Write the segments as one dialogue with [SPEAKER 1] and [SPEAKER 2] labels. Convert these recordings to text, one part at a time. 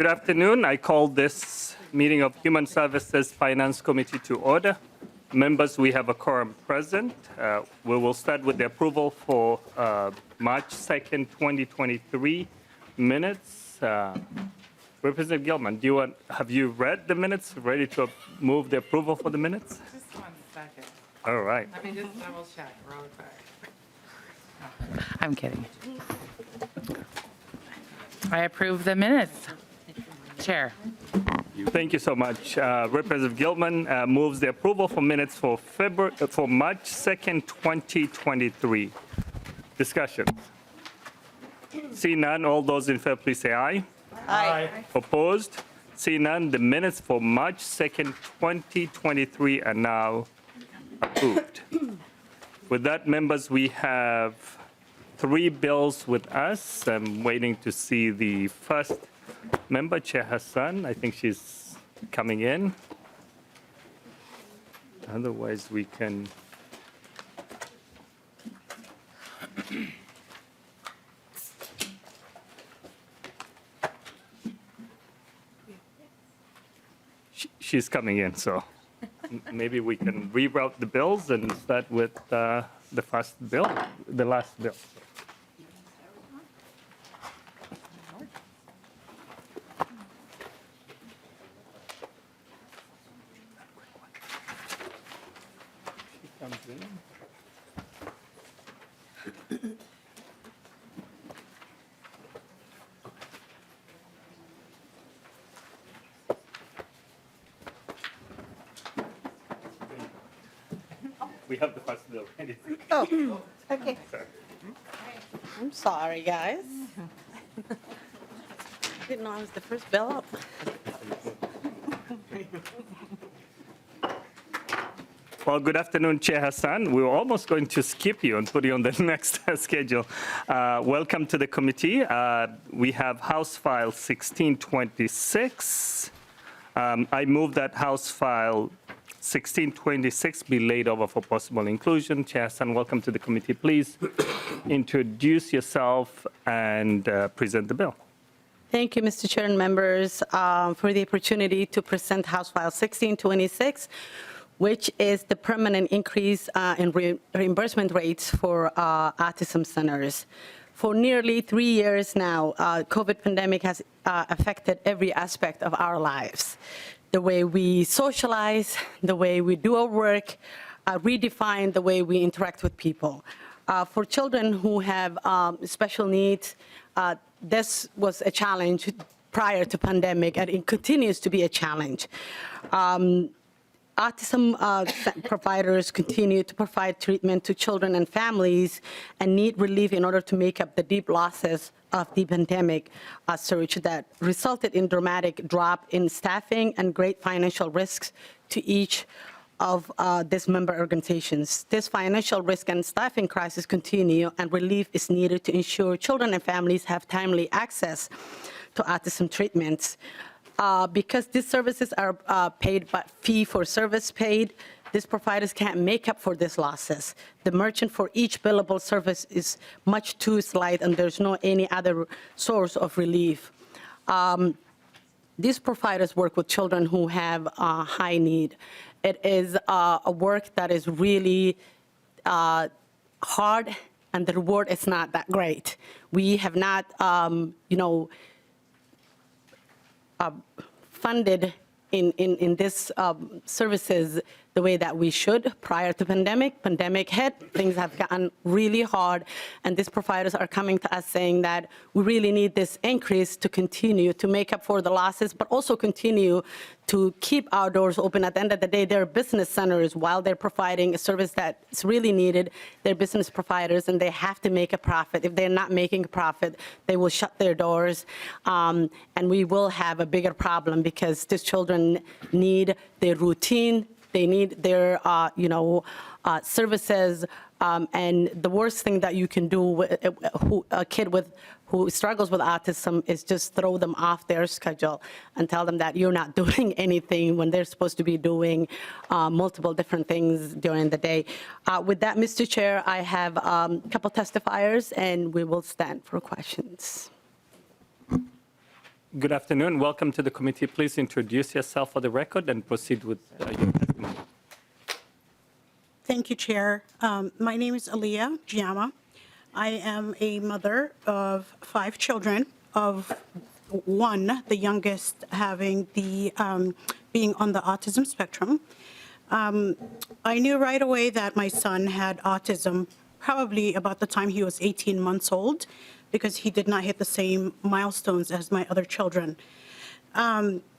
[SPEAKER 1] Good afternoon. I call this meeting of Human Services Finance Committee to order. Members, we have a quorum present. We will start with the approval for March 2nd, 2023 minutes. Representative Gilman, have you read the minutes? Ready to move the approval for the minutes?
[SPEAKER 2] Just 1 second.
[SPEAKER 1] All right.
[SPEAKER 2] Let me just double check real quick. I'm kidding. I approve the minutes. Chair.
[SPEAKER 1] Thank you so much. Representative Gilman moves the approval for minutes for March 2nd, 2023. Discussion. See none. All those in favor, please say aye.
[SPEAKER 3] Aye.
[SPEAKER 1] Opposed? See none. The minutes for March 2nd, 2023 are now approved. With that, members, we have 3 bills with us. I'm waiting to see the first member, Chair Hassan. I think she's coming in. Otherwise, we can. She's coming in, so maybe we can reroute the bills and start with the first bill, the last bill. We have the first bill.
[SPEAKER 3] Oh, okay.
[SPEAKER 1] Sorry.
[SPEAKER 3] I'm sorry, guys. Didn't know I was the first bill up.
[SPEAKER 1] Well, good afternoon, Chair Hassan. We were almost going to skip you and put you on the next schedule. Welcome to the committee. We have House File 1626. I move that House File 1626 be laid over for possible inclusion. Chair Hassan, welcome to the committee. Please introduce yourself and present the bill.
[SPEAKER 3] Thank you, Mr. Chair and members, for the opportunity to present House File 1626, which is the permanent increase in reimbursement rates for autism centers. For nearly 3 years now, COVID pandemic has affected every aspect of our lives. The way we socialize, the way we do our work, redefine the way we interact with people. For children who have special needs, this was a challenge prior to pandemic, and it continues to be a challenge. Autism providers continue to provide treatment to children and families and need relief in order to make up the deep losses of the pandemic surge that resulted in dramatic drop in staffing and great financial risks to each of these member organizations. This financial risk and staffing crisis continue, and relief is needed to ensure children and families have timely access to autism treatments. Because these services are paid by fee for service paid, these providers can't make up for these losses. The margin for each billable service is much too slight, and there's no any other source of relief. These providers work with children who have high need. It is a work that is really hard, and the reward is not that great. We have not, funded in this services the way that we should prior to pandemic. Pandemic hit, things have gotten really hard, and these providers are coming to us saying that we really need this increase to continue to make up for the losses, but also continue to keep our doors open. At the end of the day, they're business centers. While they're providing a service that's really needed, they're business providers, and they have to make a profit. If they're not making a profit, they will shut their doors, and we will have a bigger problem because these children need their routine. They need their, services, and the worst thing that you can do with a kid who struggles with autism is just throw them off their schedule and tell them that you're not doing anything when they're supposed to be doing multiple different things during the day. With that, Mr. Chair, I have a couple testifiers, and we will stand for questions.
[SPEAKER 1] Good afternoon. Welcome to the committee. Please introduce yourself for the record and proceed with your testimony.
[SPEAKER 4] Thank you, Chair. My name is Aliyah Giama. I am a mother of 5 children, of one, the youngest, having the being on the autism spectrum. I knew right away that my son had autism probably about the time he was 18 months old, because he did not hit the same milestones as my other children.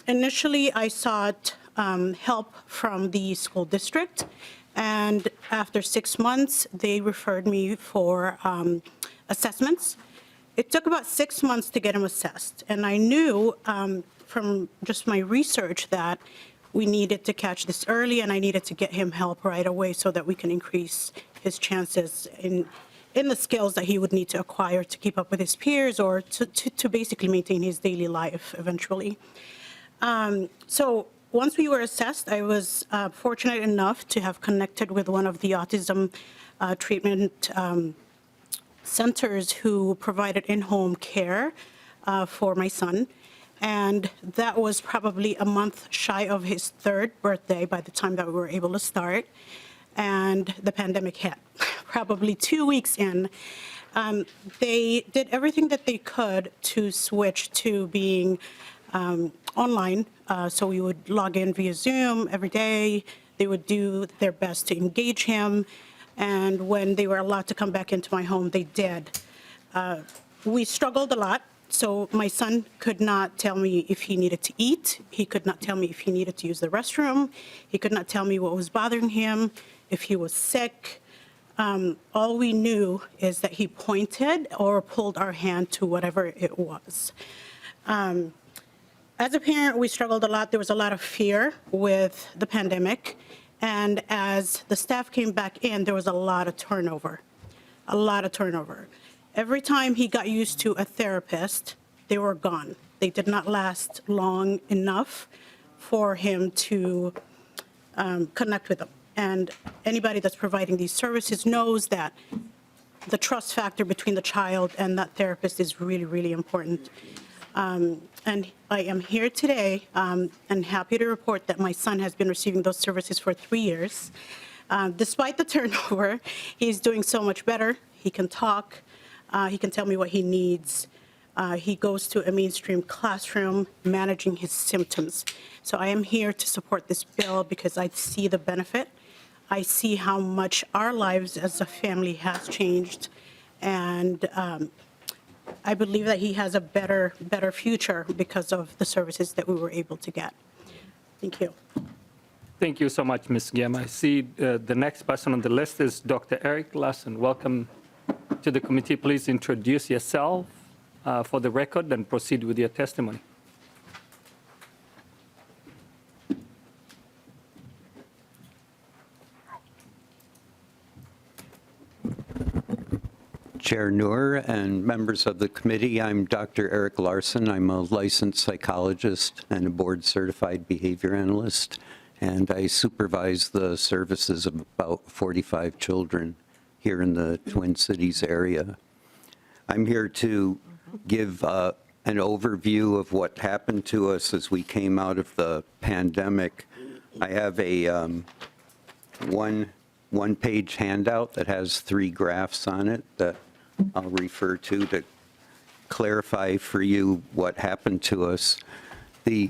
[SPEAKER 4] Initially, I sought help from the school district, and after 6 months, they referred me for assessments. It took about 6 months to get him assessed, and I knew from just my research that we needed to catch this early, and I needed to get him help right away so that we can increase his chances in the skills that he would need to acquire to keep up with his peers or to basically maintain his daily life eventually. So once we were assessed, I was fortunate enough to have connected with one of the autism treatment centers who provided in-home care for my son. And that was probably a month shy of his 3rd birthday by the time that we were able to start. And the pandemic hit, probably 2 weeks in. They did everything that they could to switch to being online. So we would log in via Zoom every day. They would do their best to engage him. And when they were allowed to come back into my home, they did. We struggled a lot. So my son could not tell me if he needed to eat. He could not tell me if he needed to use the restroom. He could not tell me what was bothering him, if he was sick. All we knew is that he pointed or pulled our hand to whatever it was. As a parent, we struggled a lot. There was a lot of fear with the pandemic. And as the staff came back in, there was a lot of turnover, a lot of turnover. Every time he got used to a therapist, they were gone. They did not last long enough for him to connect with them. And anybody that's providing these services knows that the trust factor between the child and that therapist is really, really important. And I am here today and happy to report that my son has been receiving those services for 3 years. Despite the turnover, he's doing so much better. He can talk. He can tell me what he needs. He goes to a mainstream classroom managing his symptoms. So I am here to support this bill because I see the benefit. I see how much our lives as a family has changed. And I believe that he has a better future because of the services that we were able to get. Thank you.
[SPEAKER 1] Thank you so much, Ms. Giam. I see the next person on the list is Dr. Eric Larson. Welcome to the committee. Please introduce yourself for the record and proceed with your testimony.
[SPEAKER 5] Chair Noor and members of the committee, I'm Dr. Eric Larson. I'm a licensed psychologist and a board-certified behavior analyst, and I supervise the services of about 45 children here in the Twin Cities area. I'm here to give an overview of what happened to us as we came out of the pandemic. I have a one-page handout that has 3 graphs on it that I'll refer to clarify for you what happened to us. The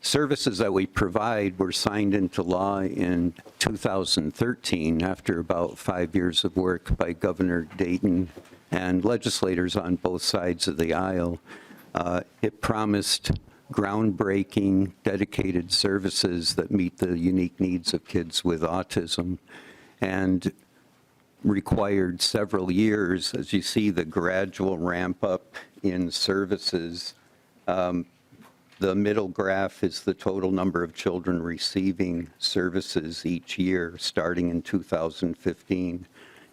[SPEAKER 5] services that we provide were signed into law in 2013 after about 5 years of work by Governor Dayton and legislators on both sides of the aisle. It promised groundbreaking, dedicated services that meet the unique needs of kids with autism, and required several years. As you see, the gradual ramp up in services. The middle graph is the total number of children receiving services each year, starting in 2015.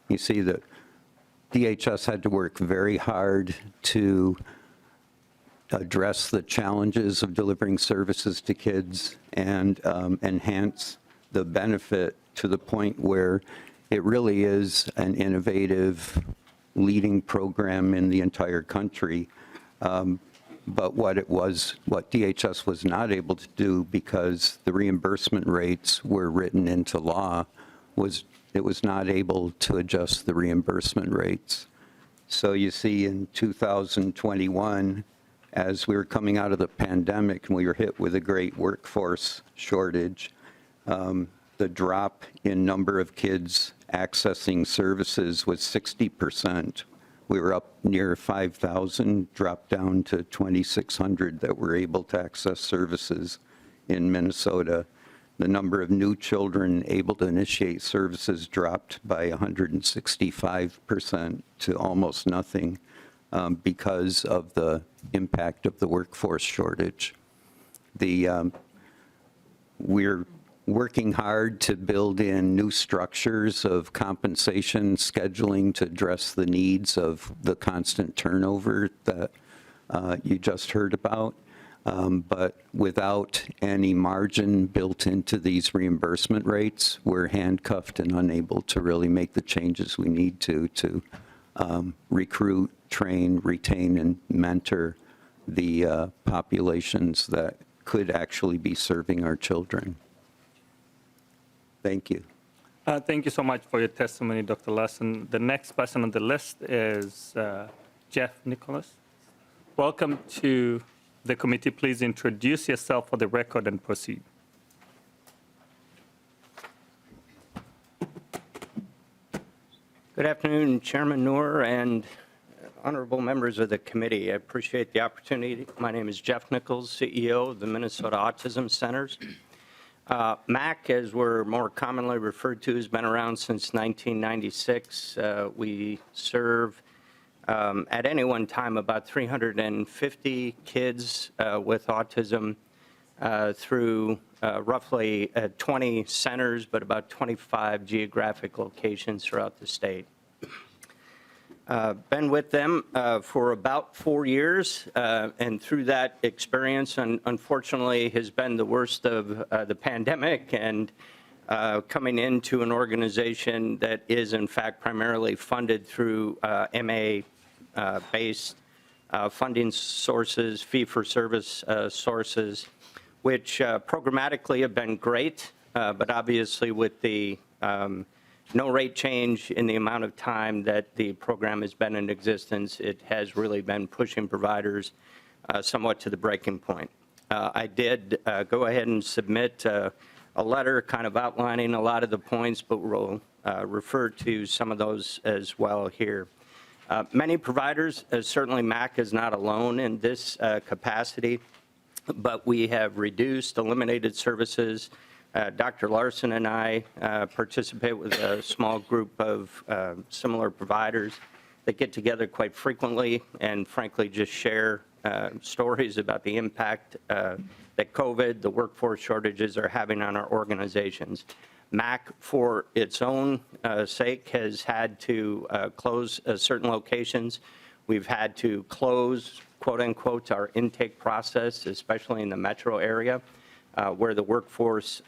[SPEAKER 5] You see that DHS had to work very hard to address the challenges of delivering services to kids and enhance the benefit to the point where it really is an innovative leading program in the entire country. But what DHS was not able to do, because the reimbursement rates were written into law, was it was not able to adjust the reimbursement rates. So you see in 2021, as we were coming out of the pandemic and we were hit with a great workforce shortage, the drop in number of kids accessing services was 60%. We were up near 5,000, dropped down to 2,600 that were able to access services in Minnesota. The number of new children able to initiate services dropped by 165% to almost nothing because of the impact of the workforce shortage. We're working hard to build in new structures of compensation scheduling to address the needs of the constant turnover that you just heard about. But without any margin built into these reimbursement rates, we're handcuffed and unable to really make the changes we need to recruit, train, retain, and mentor the populations that could actually be serving our children. Thank you.
[SPEAKER 1] Thank you so much for your testimony, Dr. Larson. The next person on the list is Jeff Nicholas. Welcome to the committee. Please introduce yourself for the record and proceed.
[SPEAKER 6] Good afternoon, Chairman Noor and honorable members of the committee. I appreciate the opportunity. My name is Jeff Nichols, CEO of the Minnesota Autism Centers. MAC, as we're more commonly referred to, has been around since 1996. We serve at any one time about 350 kids with autism through roughly 20 centers, but about 25 geographic locations throughout the state. Been with them for about 4 years, and through that experience, unfortunately, has been the worst of the pandemic, and coming into an organization that is, in fact, primarily funded through MA-based funding sources, fee-for-service sources, which programmatically have been great, but obviously with the no rate change in the amount of time that the program has been in existence, it has really been pushing providers somewhat to the breaking point. I did go ahead and submit a letter kind of outlining a lot of the points, but we'll refer to some of those as well here. Many providers, certainly MAC is not alone in this capacity, but we have reduced, eliminated services. Dr. Larson and I participate with a small group of similar providers that get together quite frequently and frankly just share stories about the impact that COVID, the workforce shortages are having on our organizations. MAC, for its own sake, has had to close certain locations. We've had to close, quote unquote, our intake process, especially in the metro area, where the workforce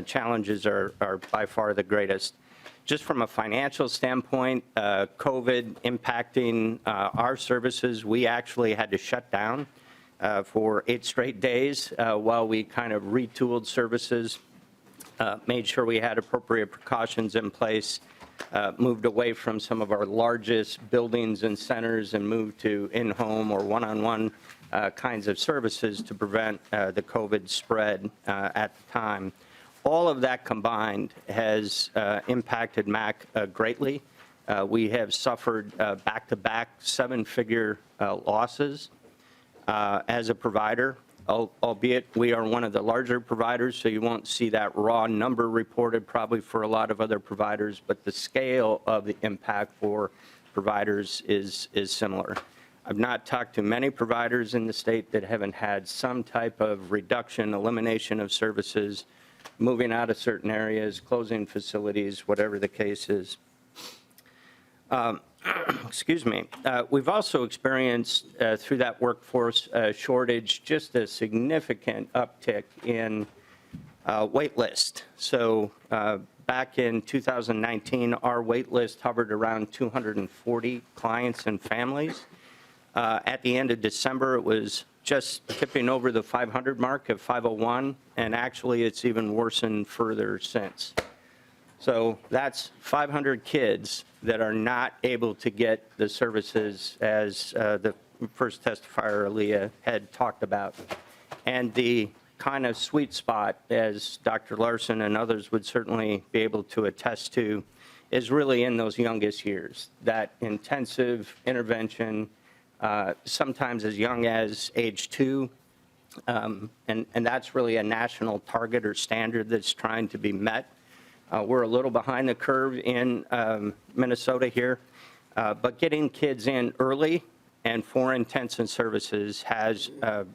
[SPEAKER 6] challenges are by far the greatest. Just from a financial standpoint, COVID impacting our services, we actually had to shut down for 8 straight days while we kind of retooled services, made sure we had appropriate precautions in place, moved away from some of our largest buildings and centers and moved to in-home or one-on-one kinds of services to prevent the COVID spread at the time. All of that combined has impacted MAC greatly. We have suffered back-to-back 7-figure losses as a provider, albeit we are one of the larger providers, so you won't see that raw number reported probably for a lot of other providers, but the scale of the impact for providers is similar. I've not talked to many providers in the state that haven't had some type of reduction, elimination of services, moving out of certain areas, closing facilities, whatever the case is. Excuse me. We've also experienced through that workforce shortage just a significant uptick in wait list. So back in 2019, our wait list hovered around 240 clients and families. At the end of December, it was just tipping over the 500 mark of 501, and actually it's even worsened further since. So that's 500 kids that are not able to get the services as the first testifier, Aaliyah, had talked about. And the kind of sweet spot, as Dr. Larson and others would certainly be able to attest to, is really in those youngest years, that intensive intervention, sometimes as young as age 2, and that's really a national target or standard that's trying to be met. We're a little behind the curve in Minnesota here, but getting kids in early and for intensive services has a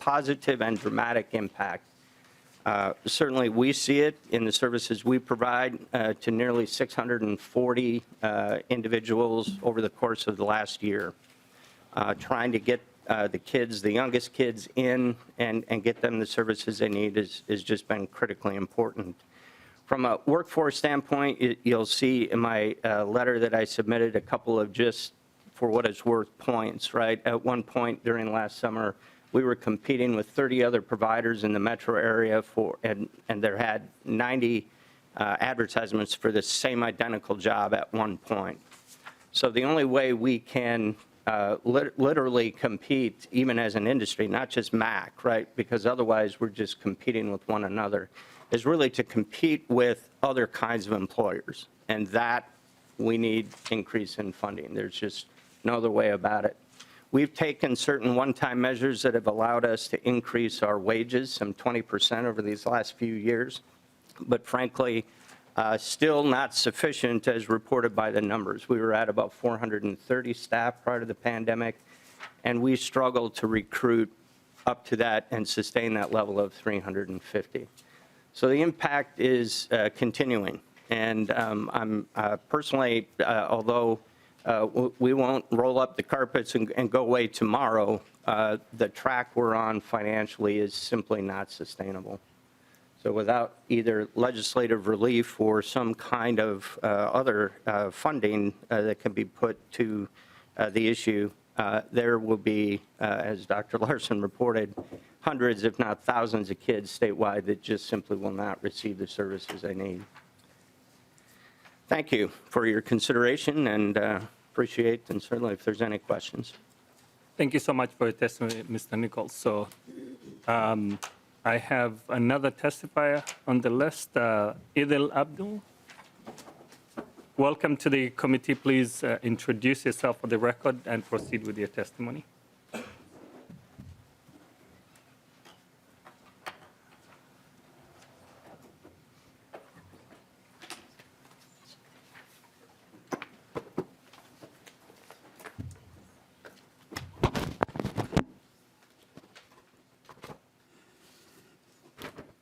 [SPEAKER 6] positive and dramatic impact. Certainly, we see it in the services we provide to nearly 640 individuals over the course of the last year, trying to get the kids, the youngest kids in and get them the services they need has just been critically important. From a workforce standpoint, you'll see in my letter that I submitted a couple of just, for what it's worth, points, right? At one point during last summer, we were competing with 30 other providers in the metro area and there had 90 advertisements for the same identical job at one point. So the only way we can literally compete, even as an industry, not just MAC, right? Because otherwise we're just competing with one another, is really to compete with other kinds of employers. And that we need increase in funding. There's just no other way about it. We've taken certain one-time measures that have allowed us to increase our wages some 20% over these last few years, but frankly, still not sufficient as reported by the numbers. We were at about 430 staff prior to the pandemic, and we struggled to recruit up to that and sustain that level of 350. So the impact is continuing, and I'm personally, although we won't roll up the carpets and go away tomorrow, the track we're on financially is simply not sustainable. So without either legislative relief or some kind of other funding that can be put to the issue, there will be, as Dr. Larson reported, hundreds, if not thousands of kids statewide that just simply will not receive the services they need. Thank you for your consideration, and appreciate, and certainly if there's any questions.
[SPEAKER 1] Thank you so much for your testimony, Mr. Nichols. So I have another testifier on the list, Idil Abdul. Welcome to the committee. Please introduce yourself for the record and proceed with your testimony.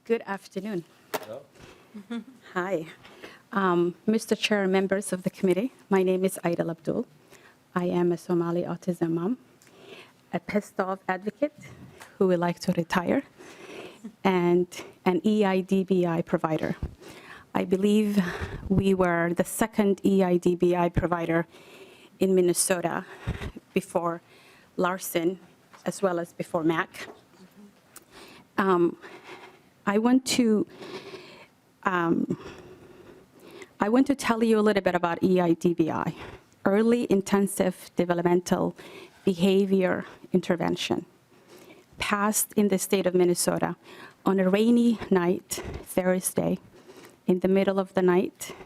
[SPEAKER 7] Good afternoon. Hello. Hi. Mr. Chair, members of the committee, my name is Idil Abdul. I am a Somali autism mom, a pissed off advocate who would like to retire, and an EIDBI provider. I believe we were the second EIDBI provider in Minnesota before Larson, as well as before MAC. I want to tell you a little bit about EIDBI, Early Intensive Developmental Behavior Intervention, passed in the state of Minnesota on a rainy night, Thursday, in the middle of the night.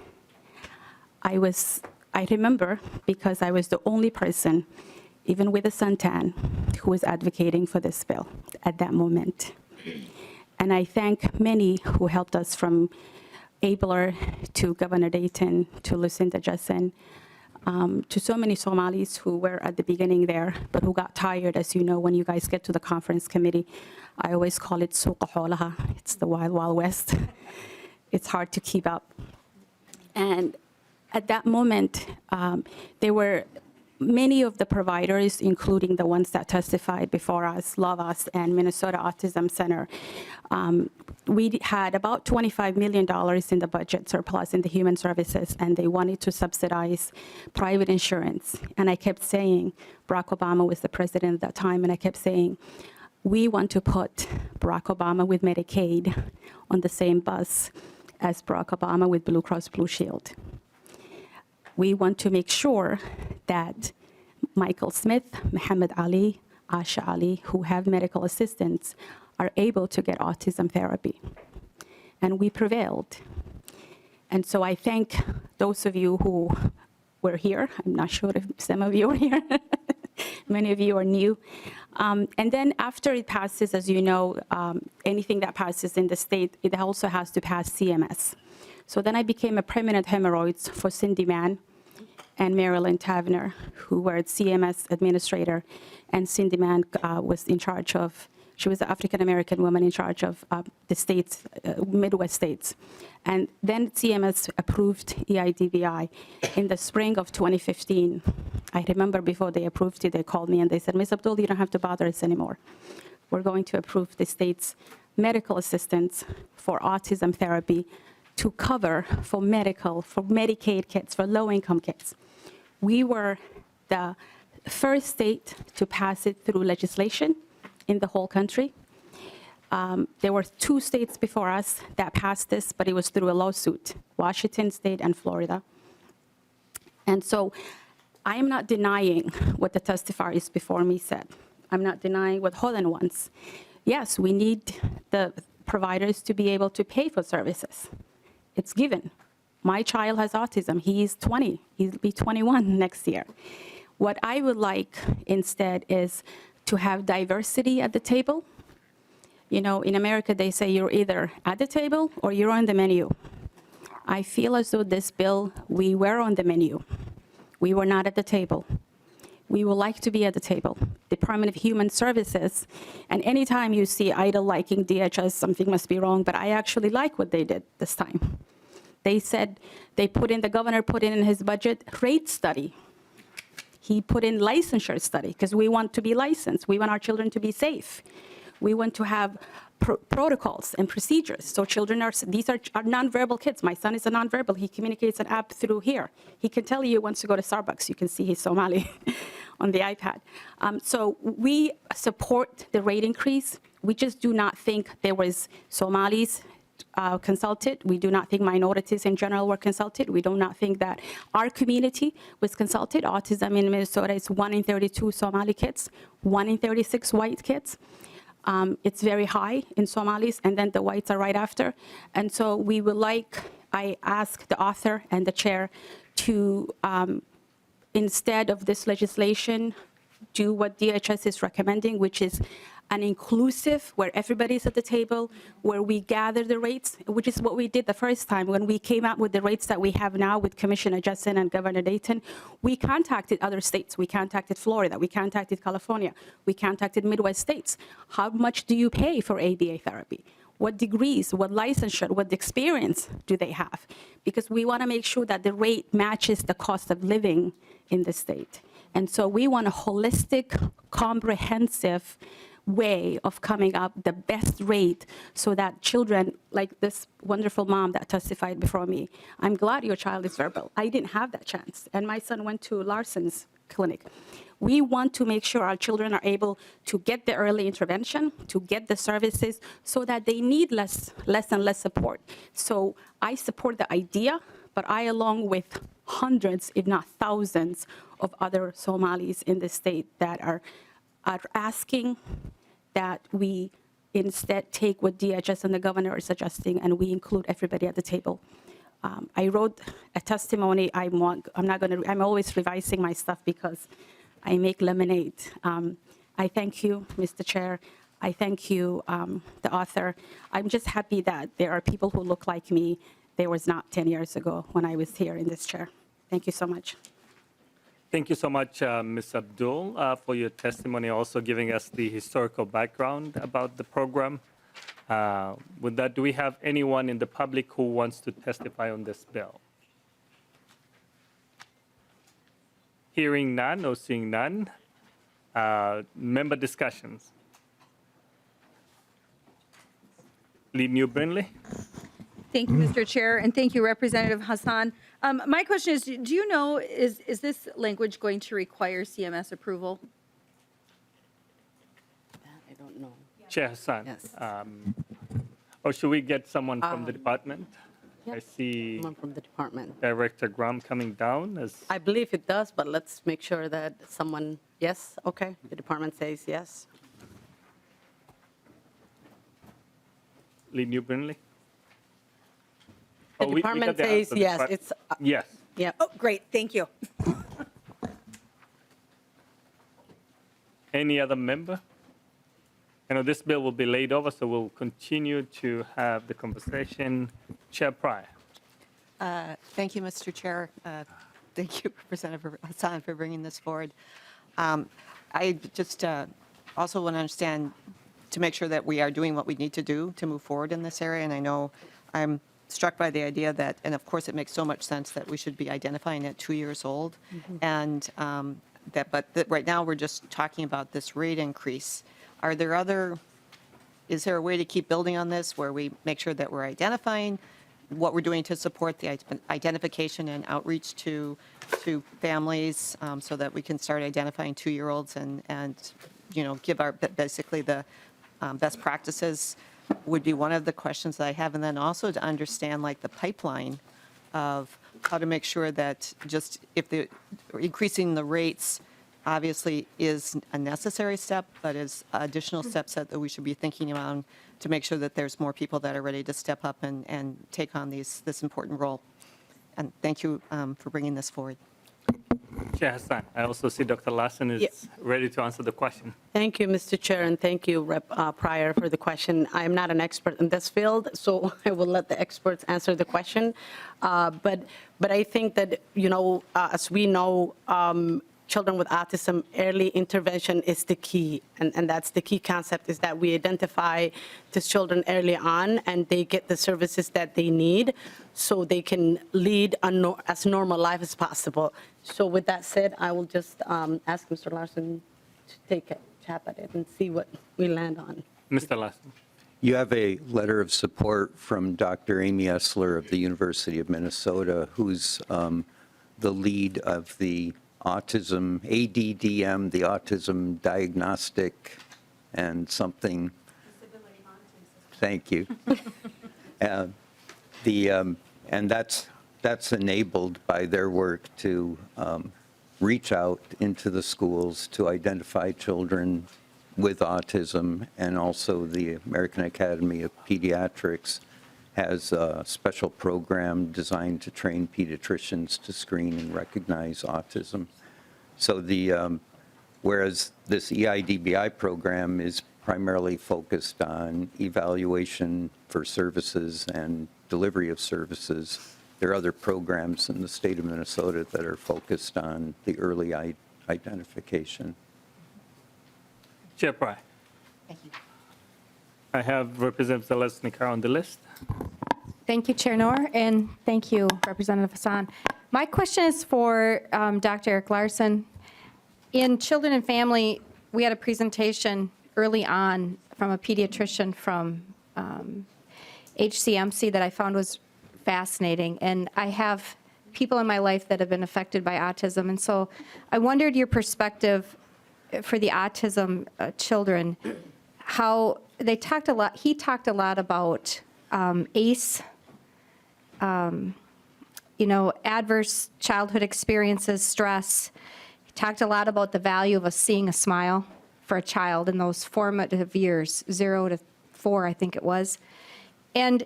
[SPEAKER 7] I remember because I was the only person, even with a suntan, who was advocating for this bill at that moment. And I thank many who helped us, from Abler to Governor Dayton to Lucinda Jessen, to so many Somalis who were at the beginning there, but who got tired. As you know, when you guys get to the conference committee, I always call it Suq Holaha. It's the Wild Wild West. It's hard to keep up. And at that moment, there were many of the providers, including the ones that testified before us, Love Us and Minnesota Autism Center, we had about $25 million in the budget surplus in the human services, and they wanted to subsidize private insurance. And I kept saying, Barack Obama was the president at that time, and I kept saying, we want to put Barack Obama with Medicaid on the same bus as Barack Obama with Blue Cross Blue Shield. We want to make sure that Michael Smith, Muhammad Ali, Asha Ali, who have medical assistants, are able to get autism therapy. And we prevailed. And so I thank those of you who were here. I'm not sure if some of you are here. Many of you are new. And then after it passes, as you know, anything that passes in the state, it also has to pass CMS. So then I became a permanent hemorrhoids for Cindy Mann and Marilyn Tavener, who were CMS administrator. And Cindy Mann was in charge of, she was an African-American woman in charge of the states, Midwest states. And then CMS approved EIDVI in the spring of 2015. I remember before they approved it, they called me and they said, Ms. Abdul, you don't have to bother us anymore. We're going to approve the state's medical assistance for autism therapy to cover for medical, for Medicaid kids, for low-income kids. We were the first state to pass it through legislation in the whole country. There were 2 states before us that passed this, but it was through a lawsuit, Washington State and Florida. And so I am not denying what the testifiers before me said. I'm not denying what Holland wants. Yes, we need the providers to be able to pay for services. It's given. My child has autism. He's 20. He'll be 21 next year. What I would like instead is to have diversity at the table. You know, in America, they say you're either at the table or you're on the menu. I feel as though this bill, we were on the menu. We were not at the table. We would like to be at the table. Department of Human Services, and anytime you see idle liking DHS, something must be wrong, but I actually like what they did this time. They said, the governor put in his budget, rate study. He put in licensure study, because we want to be licensed. We want our children to be safe. We want to have protocols and procedures. So children these are nonverbal kids. My son is a nonverbal. He communicates an app through here. He can tell you he wants to go to Starbucks. You can see he's Somali on the iPad. So we support the rate increase. We just do not think there was Somalis consulted. We do not think minorities in general were consulted. We do not think that our community was consulted. Autism in Minnesota is 1 in 32 Somali kids, 1 in 36 white kids. It's very high in Somalis, and then the whites are right after. And so we would like, I ask the author and the chair to, instead of this legislation, do what DHS is recommending, which is an inclusive, where everybody's at the table, where we gather the rates, which is what we did the first time when we came out with the rates that we have now with Commissioner Justin and Governor Dayton. We contacted other states. We contacted Florida. We contacted California. We contacted Midwest states. How much do you pay for ABA therapy? What degrees, what licensure, what experience do they have? Because we want to make sure that the rate matches the cost of living in the state. And so we want a holistic, comprehensive way of coming up the best rate so that children, like this wonderful mom that testified before me, I'm glad your child is verbal. I didn't have that chance. And my son went to Larson's clinic. We want to make sure our children are able to get the early intervention, to get the services so that they need less and less support. So I support the idea, but I, along with hundreds, if not thousands, of other Somalis in the state that are asking that we instead take what DHS and the governor are suggesting and we include everybody at the table. I wrote a testimony. I'm always revising my stuff because I make lemonade. I thank you, Mr. Chair. I thank you, the author. I'm just happy that there are people who look like me. There was not 10 years ago when I was here in this chair. Thank you so much.
[SPEAKER 1] Thank you so much, Ms. Abdul, for your testimony, also giving us the historical background about the program. With that, do we have anyone in the public who wants to testify on this bill? Hearing none or seeing none. Member discussions. Lead New Brindley.
[SPEAKER 8] Thank you, Mr. Chair, and thank you, Representative Hassan. My question is, do you know, is this language going to require CMS approval?
[SPEAKER 3] I don't know.
[SPEAKER 1] Chair Hassan.
[SPEAKER 3] Yes.
[SPEAKER 1] Or should we get someone from the department?
[SPEAKER 3] yeah.
[SPEAKER 1] I see
[SPEAKER 3] Someone from the department.
[SPEAKER 1] Director Graham coming down as
[SPEAKER 3] I believe it does, but let's make sure that someone, yes, okay, the department says yes.
[SPEAKER 1] Lead New Brindley.
[SPEAKER 3] The
[SPEAKER 1] Oh, we
[SPEAKER 3] department
[SPEAKER 1] got the
[SPEAKER 3] says
[SPEAKER 1] answer. The
[SPEAKER 3] yes,
[SPEAKER 1] depart-
[SPEAKER 3] it's,
[SPEAKER 1] Yes.
[SPEAKER 3] yeah.
[SPEAKER 8] Oh, great, thank you.
[SPEAKER 1] Any other member? I know this bill will be laid over, so we'll continue to have the conversation. Chair Pryor.
[SPEAKER 9] Thank you, Mr. Chair. Thank you, Representative Hassan, for bringing this forward. I just also want to understand, to make sure that we are doing what we need to do to move forward in this area. And I know I'm struck by the idea that, and of course it makes so much sense that we should be identifying at 2 years old. And but right now we're just talking about this rate increase. Are there is there a way to keep building on this where we make sure that we're identifying what we're doing to support the identification and outreach to families, so that we can start identifying 2-year-olds and give our, basically the best practices would be one of the questions that I have. And then also to understand like the pipeline of how to make sure that just if increasing the rates obviously is a necessary step, but is additional steps that we should be thinking about to make sure that there's more people that are ready to step up and take on this important role. And thank you for bringing this forward.
[SPEAKER 1] Chair Hassan. I also see Dr. Larson is ready to answer the question.
[SPEAKER 3] Thank you, Mr. Chair, and thank you, Rep. Pryor, for the question. I am not an expert in this field, so I will let the experts answer the question. But I think that, as we know, children with autism, early intervention is the key. And that's the key concept, is that we identify these children early on and they get the services that they need so they can lead as normal life as possible. So with that said, I will just ask Mr. Larson to take a tap at it and see what we land on.
[SPEAKER 1] Mr. Larson.
[SPEAKER 5] You have a letter of support from Dr. Amy Esler of the University of Minnesota, who's the lead of the autism, ADDM, the Autism Diagnostic and something. Disability Monitoring System. Thank you. And that's enabled by their work to reach out into the schools to identify children with autism, and also the American Academy of Pediatrics has a special program designed to train pediatricians to screen and recognize autism. So whereas this EIDBI program is primarily focused on evaluation for services and delivery of services, there are other programs in the state of Minnesota that are focused on the early identification.
[SPEAKER 1] Chair Pryor.
[SPEAKER 9] Thank you.
[SPEAKER 1] I have Representative Zalesnikar on the list.
[SPEAKER 10] Thank you, Chair Noor, and thank you, Representative Hassan. My question is for Dr. Eric Larson. In Children and Family, we had a presentation early on from a pediatrician from HCMC that I found was fascinating. And I have people in my life that have been affected by autism. And so I wondered your perspective for the autism children, how they talked a lot, he talked a lot about ACE, adverse childhood experiences, stress. He talked a lot about the value of seeing a smile for a child in those formative years, 0 to 4, I think it was. And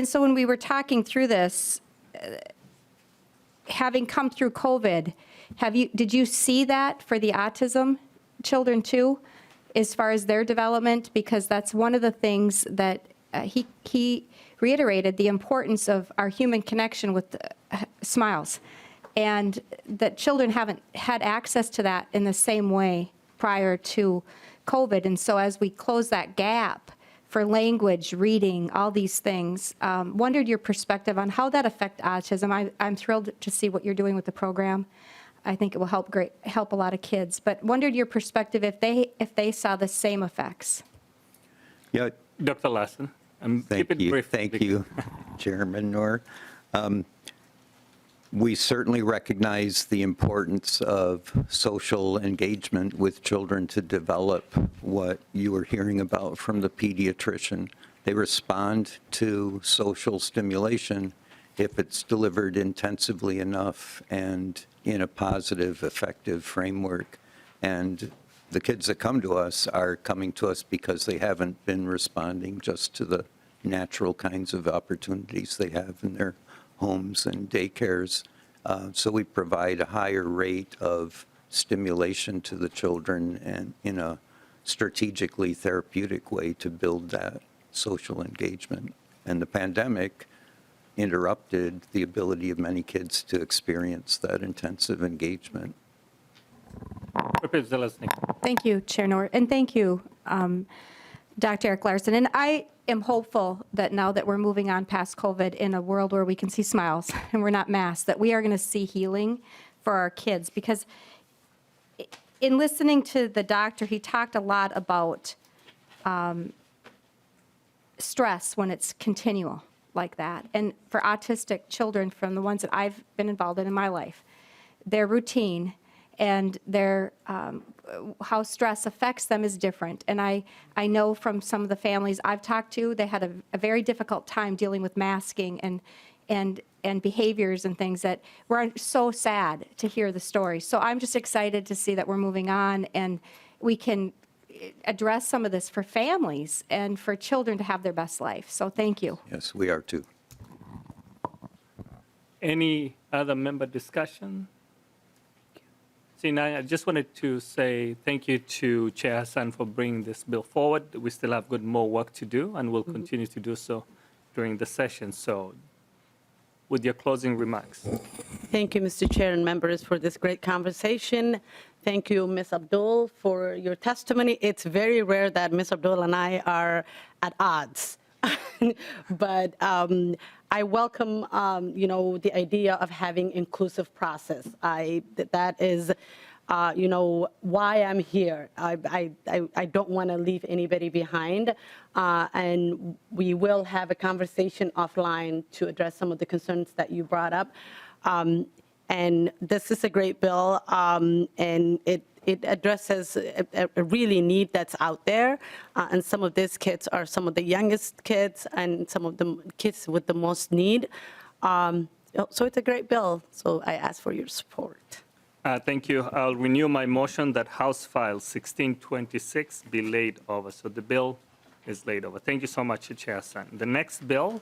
[SPEAKER 10] so when we were talking through this, having come through COVID, did you see that for the autism children too, as far as their development? Because that's one of the things that he reiterated, the importance of our human connection with smiles, and that children haven't had access to that in the same way prior to COVID. And so as we close that gap for language, reading, all these things, wondered your perspective on how that affects autism. I'm thrilled to see what you're doing with the program. I think it will help a lot of kids. But wondered your perspective if they saw the same effects.
[SPEAKER 5] Yeah,
[SPEAKER 1] Dr. Larson, keep
[SPEAKER 5] thank
[SPEAKER 1] it
[SPEAKER 5] you.
[SPEAKER 1] brief.
[SPEAKER 5] Thank you, Chairman Noor. We certainly recognize the importance of social engagement with children to develop what you were hearing about from the pediatrician. They respond to social stimulation if it's delivered intensively enough and in a positive, effective framework. And the kids that come to us are coming to us because they haven't been responding just to the natural kinds of opportunities they have in their homes and daycares. So we provide a higher rate of stimulation to the children and in a strategically therapeutic way to build that social engagement. And the pandemic interrupted the ability of many kids to experience that intensive engagement.
[SPEAKER 1] Representative Zelazny.
[SPEAKER 10] Thank you, Chair Noor, and thank you, Dr. Eric Larson. And I am hopeful that now that we're moving on past COVID in a world where we can see smiles and we're not masked, that we are going to see healing for our kids. Because in listening to the doctor, he talked a lot about stress when it's continual like that. And for autistic children, from the ones that I've been involved in my life, their routine and their how stress affects them is different. And I know from some of the families I've talked to, they had a very difficult time dealing with masking and behaviors and things that were so sad to hear the story. So I'm just excited to see that we're moving on and we can address some of this for families and for children to have their best life. So thank you.
[SPEAKER 5] Yes, we are too.
[SPEAKER 1] Any other member discussion? See, now I just wanted to say thank you to Chair Hassan for bringing this bill forward. We still have good more work to do, and we'll continue to do so during the session. So with your closing remarks.
[SPEAKER 3] Thank you, Mr. Chair and members, for this great conversation. Thank you, Ms. Abdul, for your testimony. It's very rare that Ms. Abdul and I are at odds. But I welcome, the idea of having inclusive process. That is, why I'm here. I don't want to leave anybody behind. And we will have a conversation offline to address some of the concerns that you brought up. And this is a great bill, and it addresses a really need that's out there. And some of these kids are some of the youngest kids and some of the kids with the most need. So it's a great bill. So I ask for your support.
[SPEAKER 1] Thank you. I'll renew my motion that House File 1626 be laid over. So the bill is laid over. Thank you so much, Chair Hassan. The next bill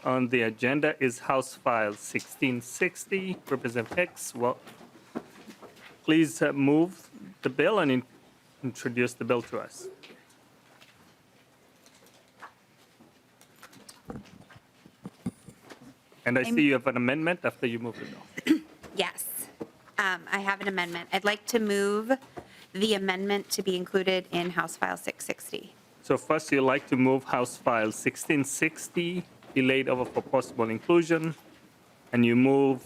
[SPEAKER 1] on the agenda is House File 1660. Representative Hicks, well, please move the bill and introduce the bill to us. And I see you have an amendment after you move the bill.
[SPEAKER 11] Yes, I have an amendment. I'd like to move the amendment to be included in House File 660.
[SPEAKER 1] So first, you'd like to move House File 1660 be laid over for possible inclusion, and you move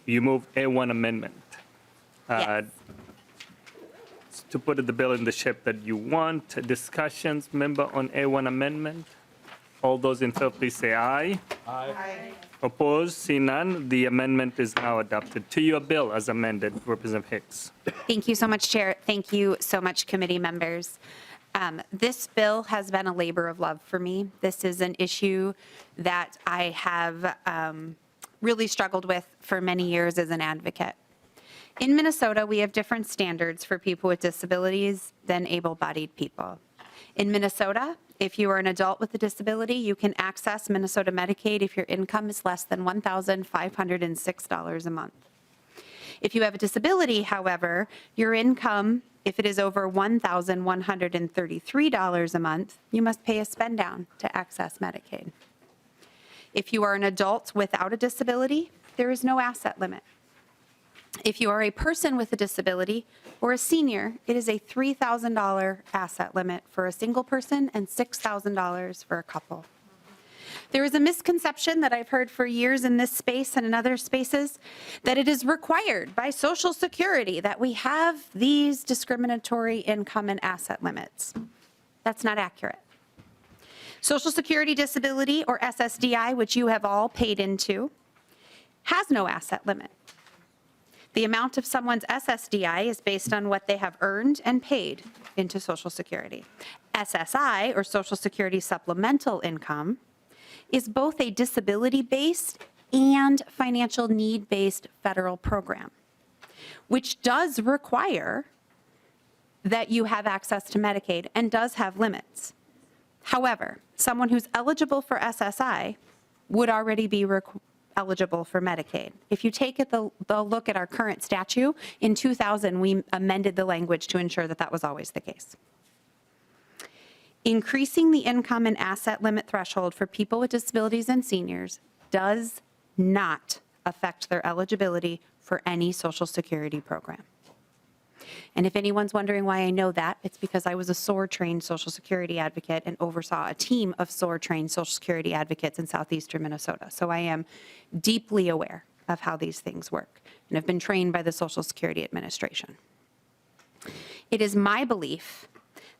[SPEAKER 1] you move A1 amendment.
[SPEAKER 11] Yes.
[SPEAKER 1] To put the bill in the shape that you want. Discussions, member on A1 amendment. All those in favor, please say aye. Aye. Opposed? See none. The amendment is now adopted. To your bill as amended, Representative Hicks.
[SPEAKER 11] Thank you so much, Chair. Thank you so much, committee members. This bill has been a labor of love for me. This is an issue that I have really struggled with for many years as an advocate. In Minnesota, we have different standards for people with disabilities than able-bodied people. In Minnesota, if you are an adult with a disability, you can access Minnesota Medicaid if your income is less than $1,506 a month. If you have a disability, however, your income, if it is over $1,133 a month, you must pay a spend down to access Medicaid. If you are an adult without a disability, there is no asset limit. If you are a person with a disability or a senior, it is a $3,000 asset limit for a single person and $6,000 for a couple. There is a misconception that I've heard for years in this space and in other spaces that it is required by Social Security that we have these discriminatory income and asset limits. That's not accurate. Social Security Disability, or SSDI, which you have all paid into, has no asset limit. The amount of someone's SSDI is based on what they have earned and paid into Social Security. SSI, or Social Security Supplemental Income, is both a disability-based and financial need-based federal program, which does require that you have access to Medicaid and does have limits. However, someone who's eligible for SSI would already be eligible for Medicaid. If you take the look at our current statute, in 2000, we amended the language to ensure that that was always the case. Increasing the income and asset limit threshold for people with disabilities and seniors does not affect their eligibility for any Social Security program. And if anyone's wondering why I know that, it's because I was a SOAR-trained Social Security advocate and oversaw a team of SOAR-trained Social Security advocates in southeastern Minnesota. So I am deeply aware of how these things work and have been trained by the Social Security Administration. It is my belief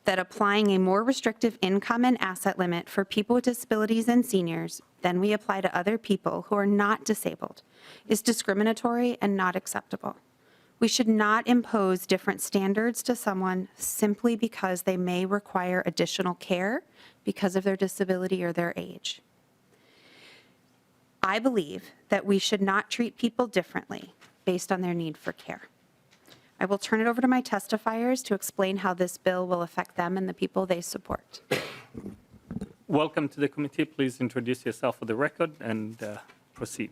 [SPEAKER 11] that applying a more restrictive income and asset limit for people with disabilities and seniors than we apply to other people who are not disabled is discriminatory and not acceptable. We should not impose different standards to someone simply because they may require additional care because of their disability or their age. I believe that we should not treat people differently based on their need for care. I will turn it over to my testifiers to explain how this bill will affect them and the people they support.
[SPEAKER 1] Welcome to the committee. Please introduce yourself for the record and proceed.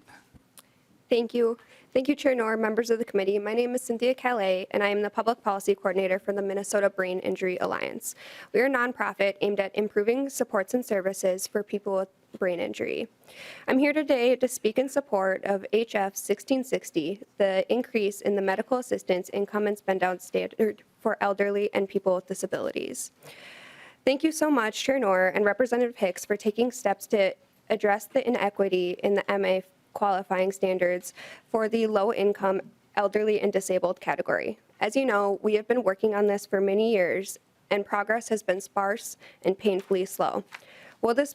[SPEAKER 12] Thank you. Thank you, Chair Noor, members of the committee. My name is Cynthia Calais, and I am the Public Policy Coordinator for the Minnesota Brain Injury Alliance. We are a nonprofit aimed at improving supports and services for people with brain injury. I'm here today to speak in support of HF 1660, the increase in the medical assistance income and spend down standard for elderly and people with disabilities. Thank you so much, Chair Noor and Representative Hicks, for taking steps to address the inequity in the MA qualifying standards for the low-income, elderly, and disabled category. As you know, we have been working on this for many years, and progress has been sparse and painfully slow. While this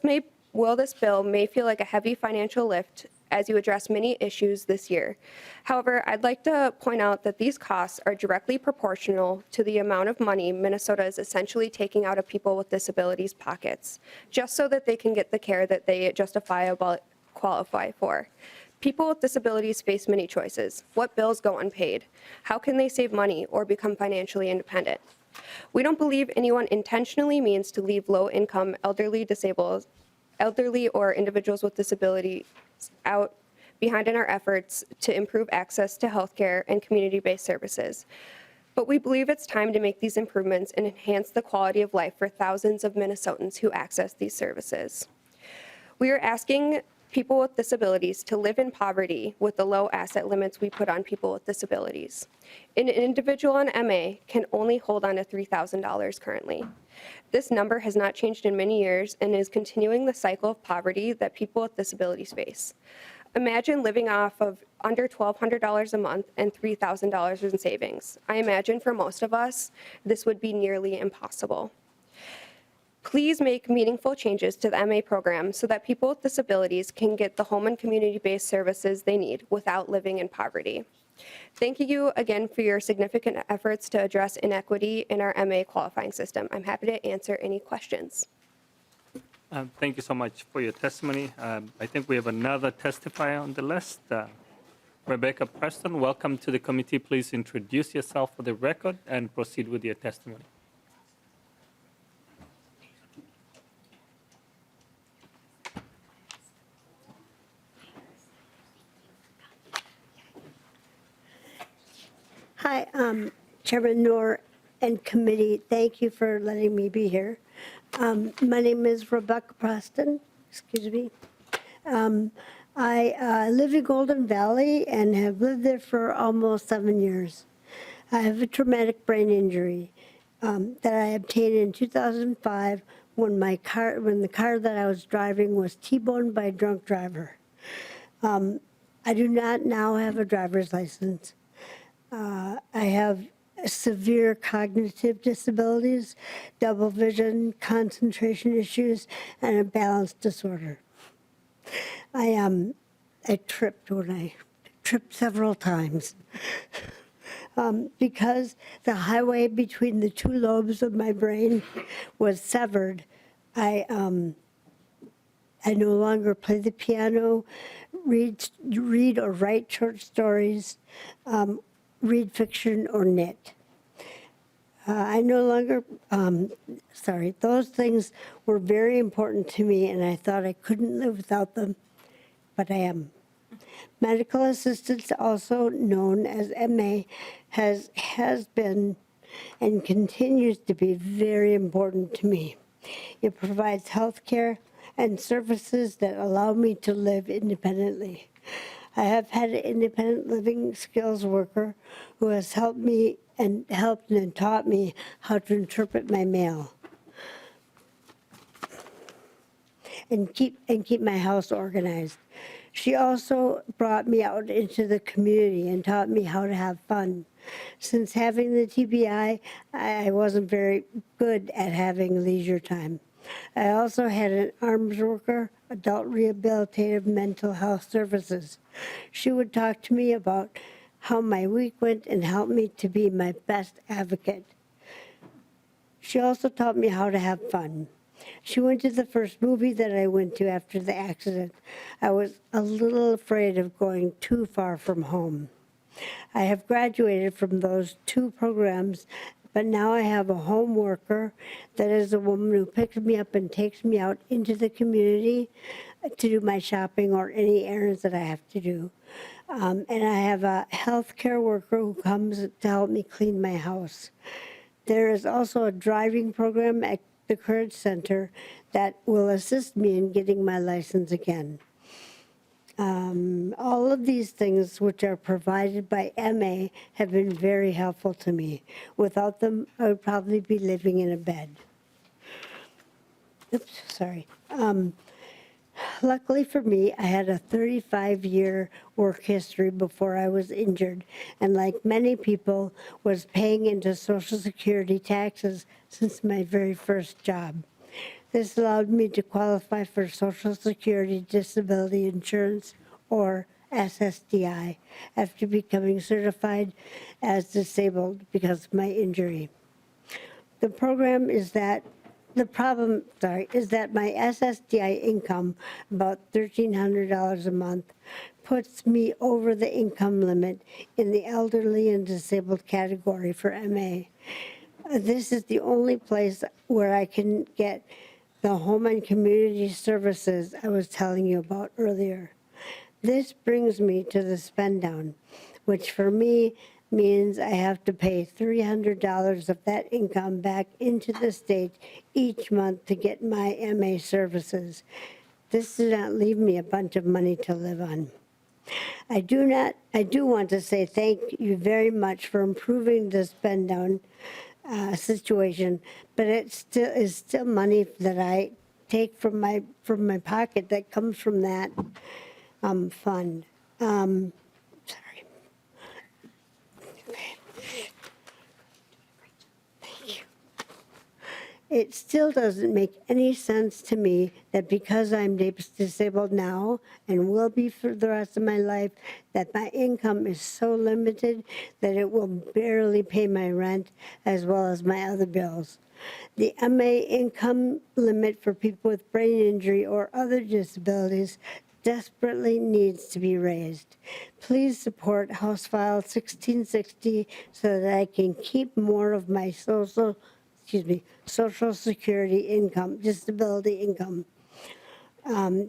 [SPEAKER 12] bill may feel like a heavy financial lift as you address many issues this year, however, I'd like to point out that these costs are directly proportional to the amount of money Minnesota is essentially taking out of people with disabilities' pockets, just so that they can get the care that they justifiably qualify for. People with disabilities face many choices. What bills go unpaid? How can they save money or become financially independent? We don't believe anyone intentionally means to leave low-income, elderly or individuals with disabilities out behind in our efforts to improve access to healthcare and community-based services. But we believe it's time to make these improvements and enhance the quality of life for thousands of Minnesotans who access these services. We are asking people with disabilities to live in poverty with the low asset limits we put on people with disabilities. An individual on MA can only hold on to $3,000 currently. This number has not changed in many years and is continuing the cycle of poverty that people with disabilities face. Imagine living off of under $1,200 a month and $3,000 in savings. I imagine for most of us, this would be nearly impossible. Please make meaningful changes to the MA program so that people with disabilities can get the home and community-based services they need without living in poverty. Thank you again for your significant efforts to address inequity in our MA qualifying system. I'm happy to answer any questions.
[SPEAKER 1] Thank you so much for your testimony. I think we have another testifier on the list. Rebecca Preston, welcome to the committee. Please introduce yourself for the record and proceed with your testimony.
[SPEAKER 13] Hi, Chairman Noor and committee. Thank you for letting me be here. My name is Rebecca Preston. Excuse me. I live in Golden Valley and have lived there for almost 7 years. I have a traumatic brain injury that I obtained in 2005 when the car that I was driving was T-boned by a drunk driver. I do not now have a driver's license. I have severe cognitive disabilities, double vision, concentration issues, and a balance disorder. I tripped several times. Because the highway between the two lobes of my brain was severed, I no longer play the piano, read or write short stories, read fiction or knit. I no longer, those things were very important to me, and I thought I couldn't live without them, but I am. Medical assistance, also known as MA, has been and continues to be very important to me. It provides health care and services that allow me to live independently. I have had an independent living skills worker who has helped and taught me how to interpret my mail and keep my house organized. She also brought me out into the community and taught me how to have fun. Since having the TBI, I wasn't very good at having leisure time. I also had an arms worker, adult rehabilitative mental health services. She would talk to me about how my week went and help me to be my best advocate. She also taught me how to have fun. She went to the first movie that I went to after the accident. I was a little afraid of going too far from home. I have graduated from those two programs, but now I have a home worker that is a woman who picks me up and takes me out into the community to do my shopping or any errands that I have to do. And I have a healthcare worker who comes to help me clean my house. There is also a driving program at the Courage Center that will assist me in getting my license again. All of these things which are provided by MA have been very helpful to me. Without them, I would probably be living in a bed. Oops, sorry. Luckily for me, I had a 35-year work history before I was injured, and like many people, was paying into Social Security taxes since my very first job. This allowed me to qualify for Social Security Disability Insurance, or SSDI, after becoming certified as disabled because of my injury. The problem is that my SSDI income, about $1,300 a month, puts me over the income limit in the elderly and disabled category for MA. This is the only place where I can get the home and community services I was telling you about earlier. This brings me to the spend down, which for me means I have to pay $300 of that income back into the state each month to get my MA services. This does not leave me a bunch of money to live on. I do want to say thank you very much for improving the spend down situation, but it is still money that I take from my pocket that comes from that fund. Sorry. Okay. Thank you. It still doesn't make any sense to me that because I'm disabled now and will be for the rest of my life, that my income is so limited that it will barely pay my rent as well as my other bills. The MA income limit for people with brain injury or other disabilities desperately needs to be raised. Please support House File 1660 so that I can keep more of my Social Security income, disability income,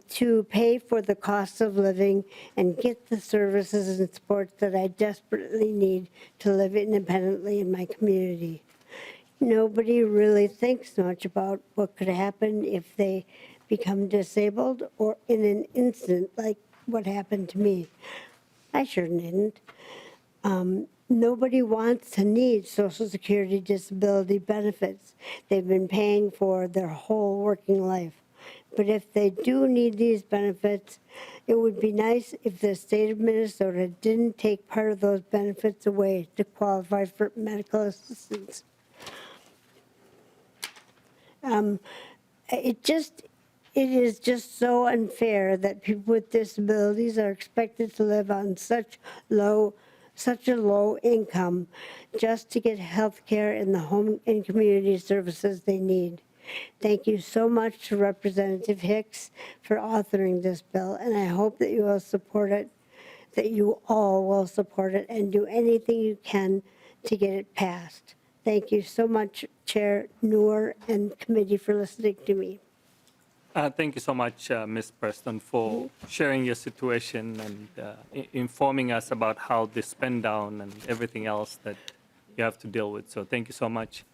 [SPEAKER 13] to pay for the cost of living and get the services and supports that I desperately need to live independently in my community. Nobody really thinks much about what could happen if they become disabled or in an instant like what happened to me. I sure didn't. Nobody wants to need Social Security disability benefits they've been paying for their whole working life. But if they do need these benefits, it would be nice if the state of Minnesota didn't take part of those benefits away to qualify for medical assistance. It is just so unfair that people with disabilities are expected to live on such a low income just to get health care in the home and community services they need. Thank you so much to Representative Hicks for authoring this bill, and I hope that you will support it, that you all will support it and do anything you can to get it passed. Thank you so much, Chair Noor and committee, for listening to me.
[SPEAKER 1] Thank you so much, Ms. Preston, for sharing your situation and informing us about how the spend down and everything else that you have to deal with. So thank you so much.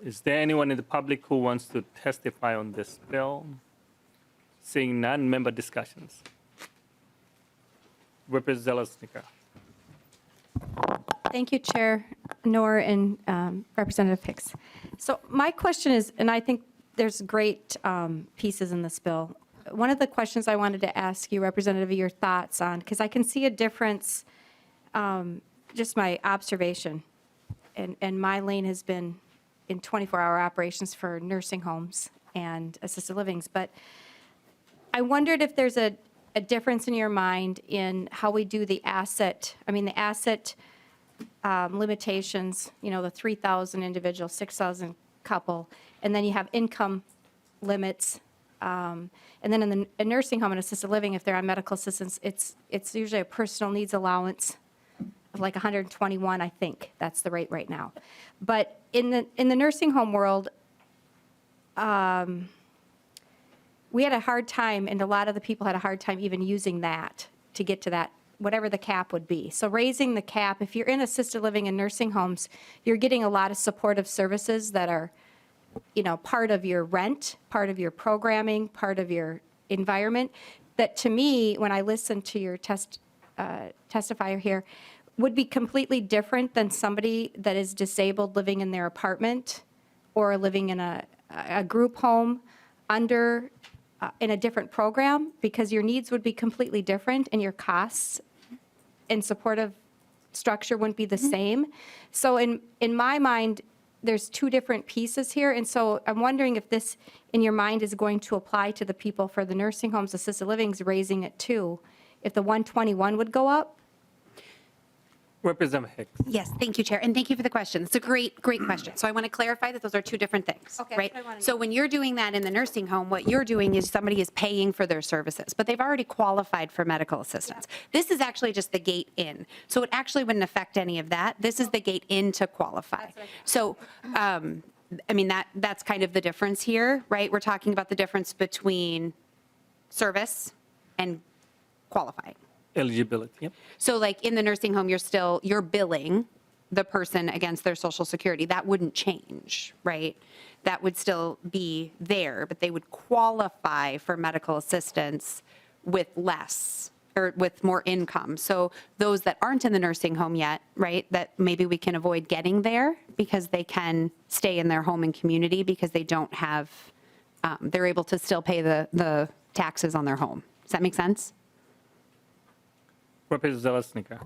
[SPEAKER 1] Is there anyone in the public who wants to testify on this bill? Seeing none, member discussions. Representative Zelaznika.
[SPEAKER 10] Thank you, Chair Noor and Representative Hicks. So my question is, and I think there's great pieces in this bill. One of the questions I wanted to ask you, Representative, your thoughts on, because I can see a difference, just my observation, and my lane has been in 24-hour operations for nursing homes and assisted livings, but I wondered if there's a difference in your mind in how we do the asset, limitations, the 3,000 individual, 6,000 couple, and then you have income limits. And then in a nursing home and assisted living, if they're on medical assistance, it's usually a personal needs allowance of like 121, I think. That's the rate right now. But in the nursing home world, we had a hard time, and a lot of the people had a hard time even using that to get to that, whatever the cap would be. So raising the cap, if you're in assisted living and nursing homes, you're getting a lot of supportive services that are, part of your rent, part of your programming, part of your environment. That to me, when I listen to your testifier here, would be completely different than somebody that is disabled living in their apartment or living in a group home in a different program, because your needs would be completely different and your costs and supportive structure wouldn't be the same. So in my mind, there's two different pieces here. And so I'm wondering if this, in your mind, is going to apply to the people for the nursing homes, assisted livings, raising it too. If the 121 would go up?
[SPEAKER 1] Representative Hicks.
[SPEAKER 11] Yes, thank you, Chair, and thank you for the question. It's a great question. So I want to clarify that those are two different things,
[SPEAKER 10] Okay,
[SPEAKER 11] right?
[SPEAKER 10] that's what I wanna
[SPEAKER 11] So when you're doing that in the nursing home, what you're doing is somebody is paying for their services, but they've already qualified for medical assistance. This is actually just the gate in. So it actually wouldn't affect any of that. This is the gate in to qualify. So, that's kind of the difference here, right? We're talking about the difference between service and qualifying.
[SPEAKER 1] Eligibility, yep.
[SPEAKER 11] So like in the nursing home, you're billing the person against their Social Security. That wouldn't change, right? That would still be there, but they would qualify for medical assistance with less or with more income. So those that aren't in the nursing home yet, right, that maybe we can avoid getting there because they can stay in their home and community because they don't have, they're able to still pay the taxes on their home. Does that make sense?
[SPEAKER 1] Representative Zelaznika.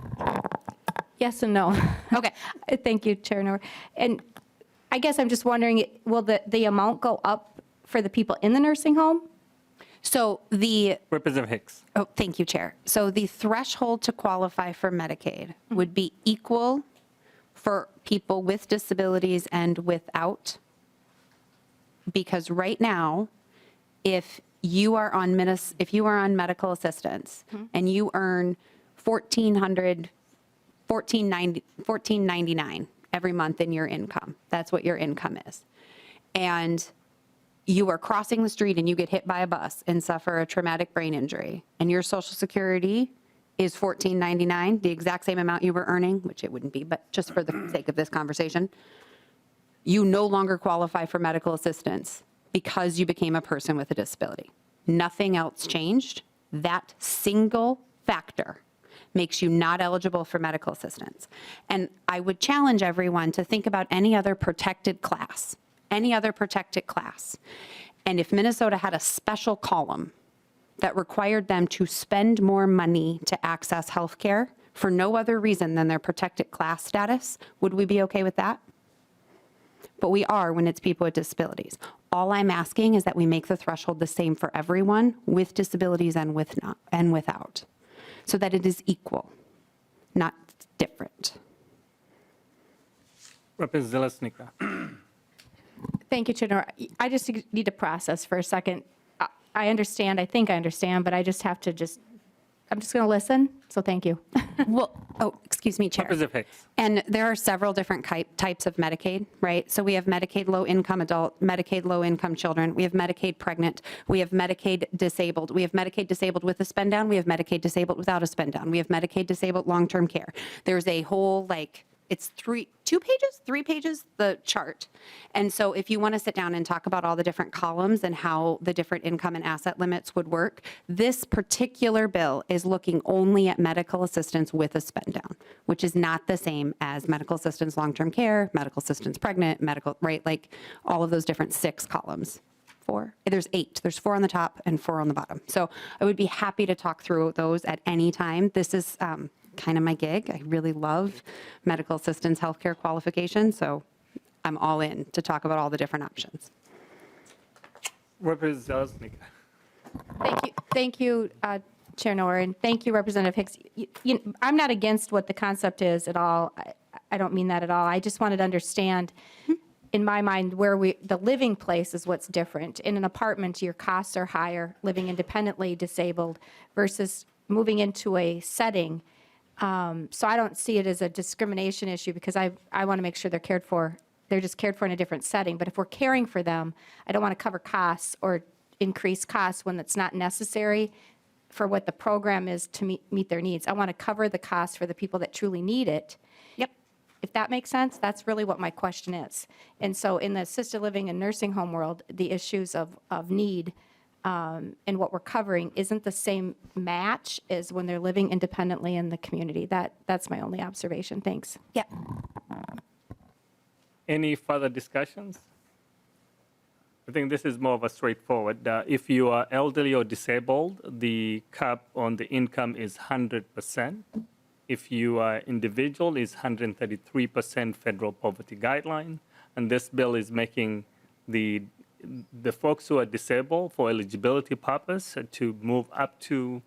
[SPEAKER 10] Yes and no.
[SPEAKER 11] Okay.
[SPEAKER 10] Thank you, Chair Noor. And I guess I'm just wondering, will the amount go up for the people in the nursing home?
[SPEAKER 11] So
[SPEAKER 1] Representative Hicks.
[SPEAKER 11] Oh, thank you, Chair. So the threshold to qualify for Medicaid would be equal for people with disabilities and without. Because right now, if you are on medical assistance and you earn $1,499 every month in your income, that's what your income is, and you are crossing the street and you get hit by a bus and suffer a traumatic brain injury, and your Social Security is $1,499, the exact same amount you were earning, which it wouldn't be, but just for the sake of this conversation, you no longer qualify for medical assistance because you became a person with a disability. Nothing else changed. That single factor makes you not eligible for medical assistance. And I would challenge everyone to think about any other protected class, any other protected class. And if Minnesota had a special column that required them to spend more money to access health care for no other reason than their protected class status, would we be okay with that? But we are when it's people with disabilities. All I'm asking is that we make the threshold the same for everyone with disabilities and without, so that it is equal, not different.
[SPEAKER 1] Representative Zelesnica.
[SPEAKER 10] Thank you, Chair Noor. I just need to process for a second. I understand, I think I understand, but I just have to I'm just going to listen, so thank you.
[SPEAKER 11] Well, excuse me, Chair.
[SPEAKER 1] Representative Hicks.
[SPEAKER 11] And there are several different types of Medicaid, right? So we have Medicaid low-income adult, Medicaid low-income children, we have Medicaid pregnant, we have Medicaid disabled, we have Medicaid disabled with a spend down, we have Medicaid disabled without a spend down, we have Medicaid disabled long-term care. There's a whole, it's 3 pages, the chart. And so if you want to sit down and talk about all the different columns and how the different income and asset limits would work, this particular bill is looking only at medical assistance with a spend down, which is not the same as medical assistance long-term care, medical assistance pregnant, right? Like all of those different 6 columns. 4? There's 8. There's 4 on the top and 4 on the bottom. So I would be happy to talk through those at any time. This is kind of my gig. I really love medical assistance healthcare qualifications, so I'm all in to talk about all the different options.
[SPEAKER 1] Representative Zelesnica.
[SPEAKER 10] Thank you, Chair Noor, and thank you, Representative Hicks. I'm not against what the concept is at all. I don't mean that at all. I just wanted to understand, in my mind, the living place is what's different. In an apartment, your costs are higher, living independently disabled, versus moving into a setting. So I don't see it as a discrimination issue because I want to make sure they're cared for. They're just cared for in a different setting. But if we're caring for them, I don't want to cover costs or increase costs when it's not necessary for what the program is to meet their needs. I want to cover the costs for the people that truly need it.
[SPEAKER 11] Yep.
[SPEAKER 10] If that makes sense, that's really what my question is. And so in the assisted living and nursing home world, the issues of need and what we're covering isn't the same match as when they're living independently in the community. That's my only observation. Thanks.
[SPEAKER 11] Yeah.
[SPEAKER 1] Any further discussions? I think this is more of a straightforward. If you are elderly or disabled, the cap on the income is 100%. If you are individual, is 133% federal poverty guideline. And this bill is making the folks who are disabled for eligibility purpose to move up to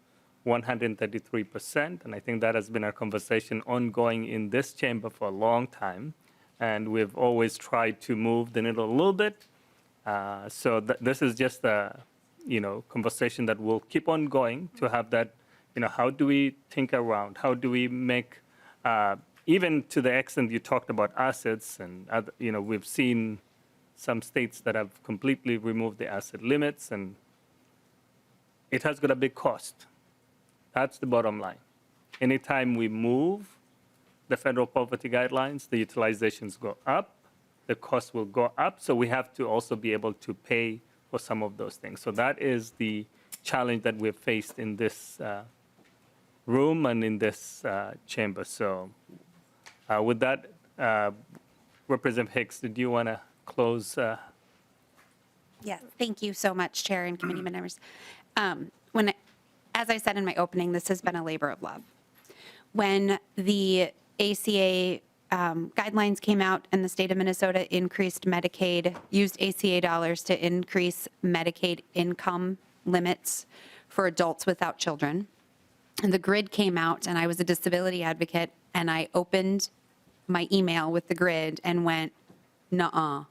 [SPEAKER 1] 133%. And I think that has been a conversation ongoing in this chamber for a long time. And we've always tried to move the needle a little bit. So this is just a, conversation that will keep on going to have that, how do we think around, how do we make, even to the extent you talked about assets and, other, we've seen some states that have completely removed the asset limits, and it has got a big cost. That's the bottom line. Anytime we move the federal poverty guidelines, the utilizations go up, the cost will go up, so we have to also be able to pay for some of those things. So that is the challenge that we've faced in this room and in this chamber. So with that, Representative Hicks, did you want to close?
[SPEAKER 11] Yeah, thank you so much, Chair and committee members. As I said in my opening, this has been a labor of love. When the ACA guidelines came out and the state of Minnesota increased Medicaid, used ACA dollars to increase Medicaid income limits for adults without children, and the grid came out, and I was a disability advocate, and I opened my email with the grid and went, nuh-uh.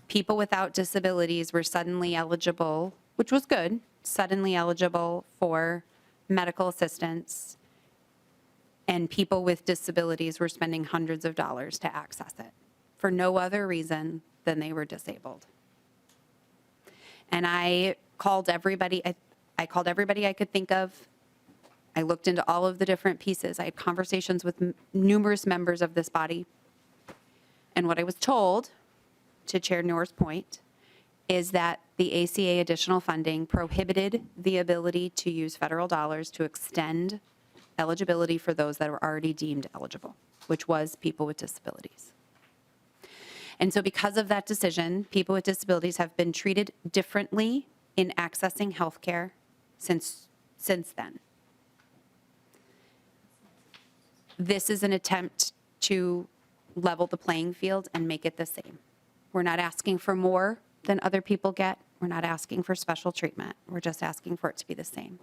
[SPEAKER 11] People without disabilities were suddenly eligible, which was good, suddenly eligible for medical assistance, and people with disabilities were spending hundreds of dollars to access it for no other reason than they were disabled. And I called everybody, I called everybody I could think of. I looked into all of the different pieces. I had conversations with numerous members of this body. And what I was told, to Chair Noor's point, is that the ACA additional funding prohibited the ability to use federal dollars to extend eligibility for those that were already deemed eligible, which was people with disabilities. And so because of that decision, people with disabilities have been treated differently in accessing healthcare since then. This is an attempt to level the playing field and make it the same. We're not asking for more than other people get. We're not asking for special treatment. We're just asking for it to be the same.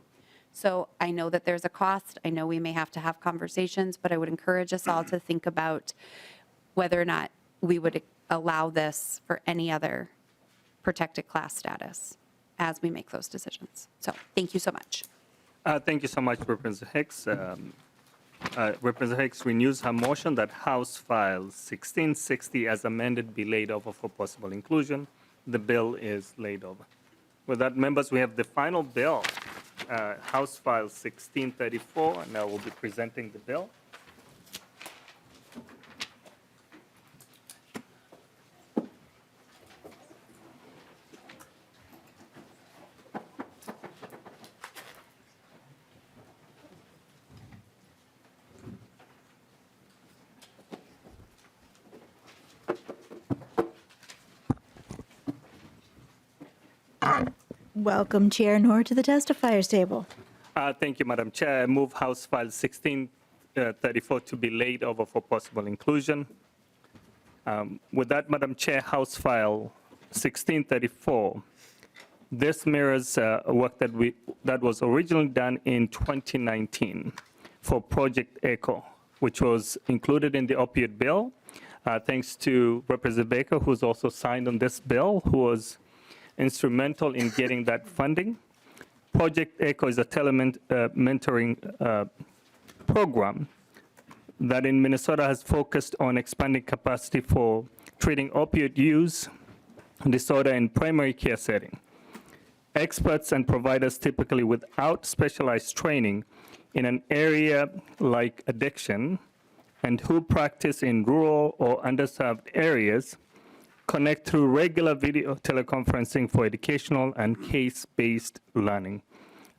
[SPEAKER 11] So I know that there's a cost. I know we may have to have conversations, but I would encourage us all to think about whether or not we would allow this for any other protected class status as we make those decisions. So thank you so much.
[SPEAKER 1] Thank you so much, Representative Hicks. Representative Hicks renews her motion that House File 1660 as amended be laid over for possible inclusion. The bill is laid over. With that, members, we have the final bill, House File 1634, and I will be presenting the bill.
[SPEAKER 14] Welcome, Chair Noor, to the testifiers table.
[SPEAKER 1] Thank you, Madam Chair. I move House File 1634 to be laid over for possible inclusion. With that, Madam Chair, House File 1634, this mirrors work that was originally done in 2019 for Project ECHO, which was included in the opioid bill. Thanks to Representative Baker, who's also signed on this bill, who was instrumental in getting that funding. Project ECHO is a mentoring program that in Minnesota has focused on expanding capacity for treating opioid use disorder in primary care setting. Experts and providers typically without specialized training in an area like addiction and who practice in rural or underserved areas connect through regular video teleconferencing for educational and case-based learning.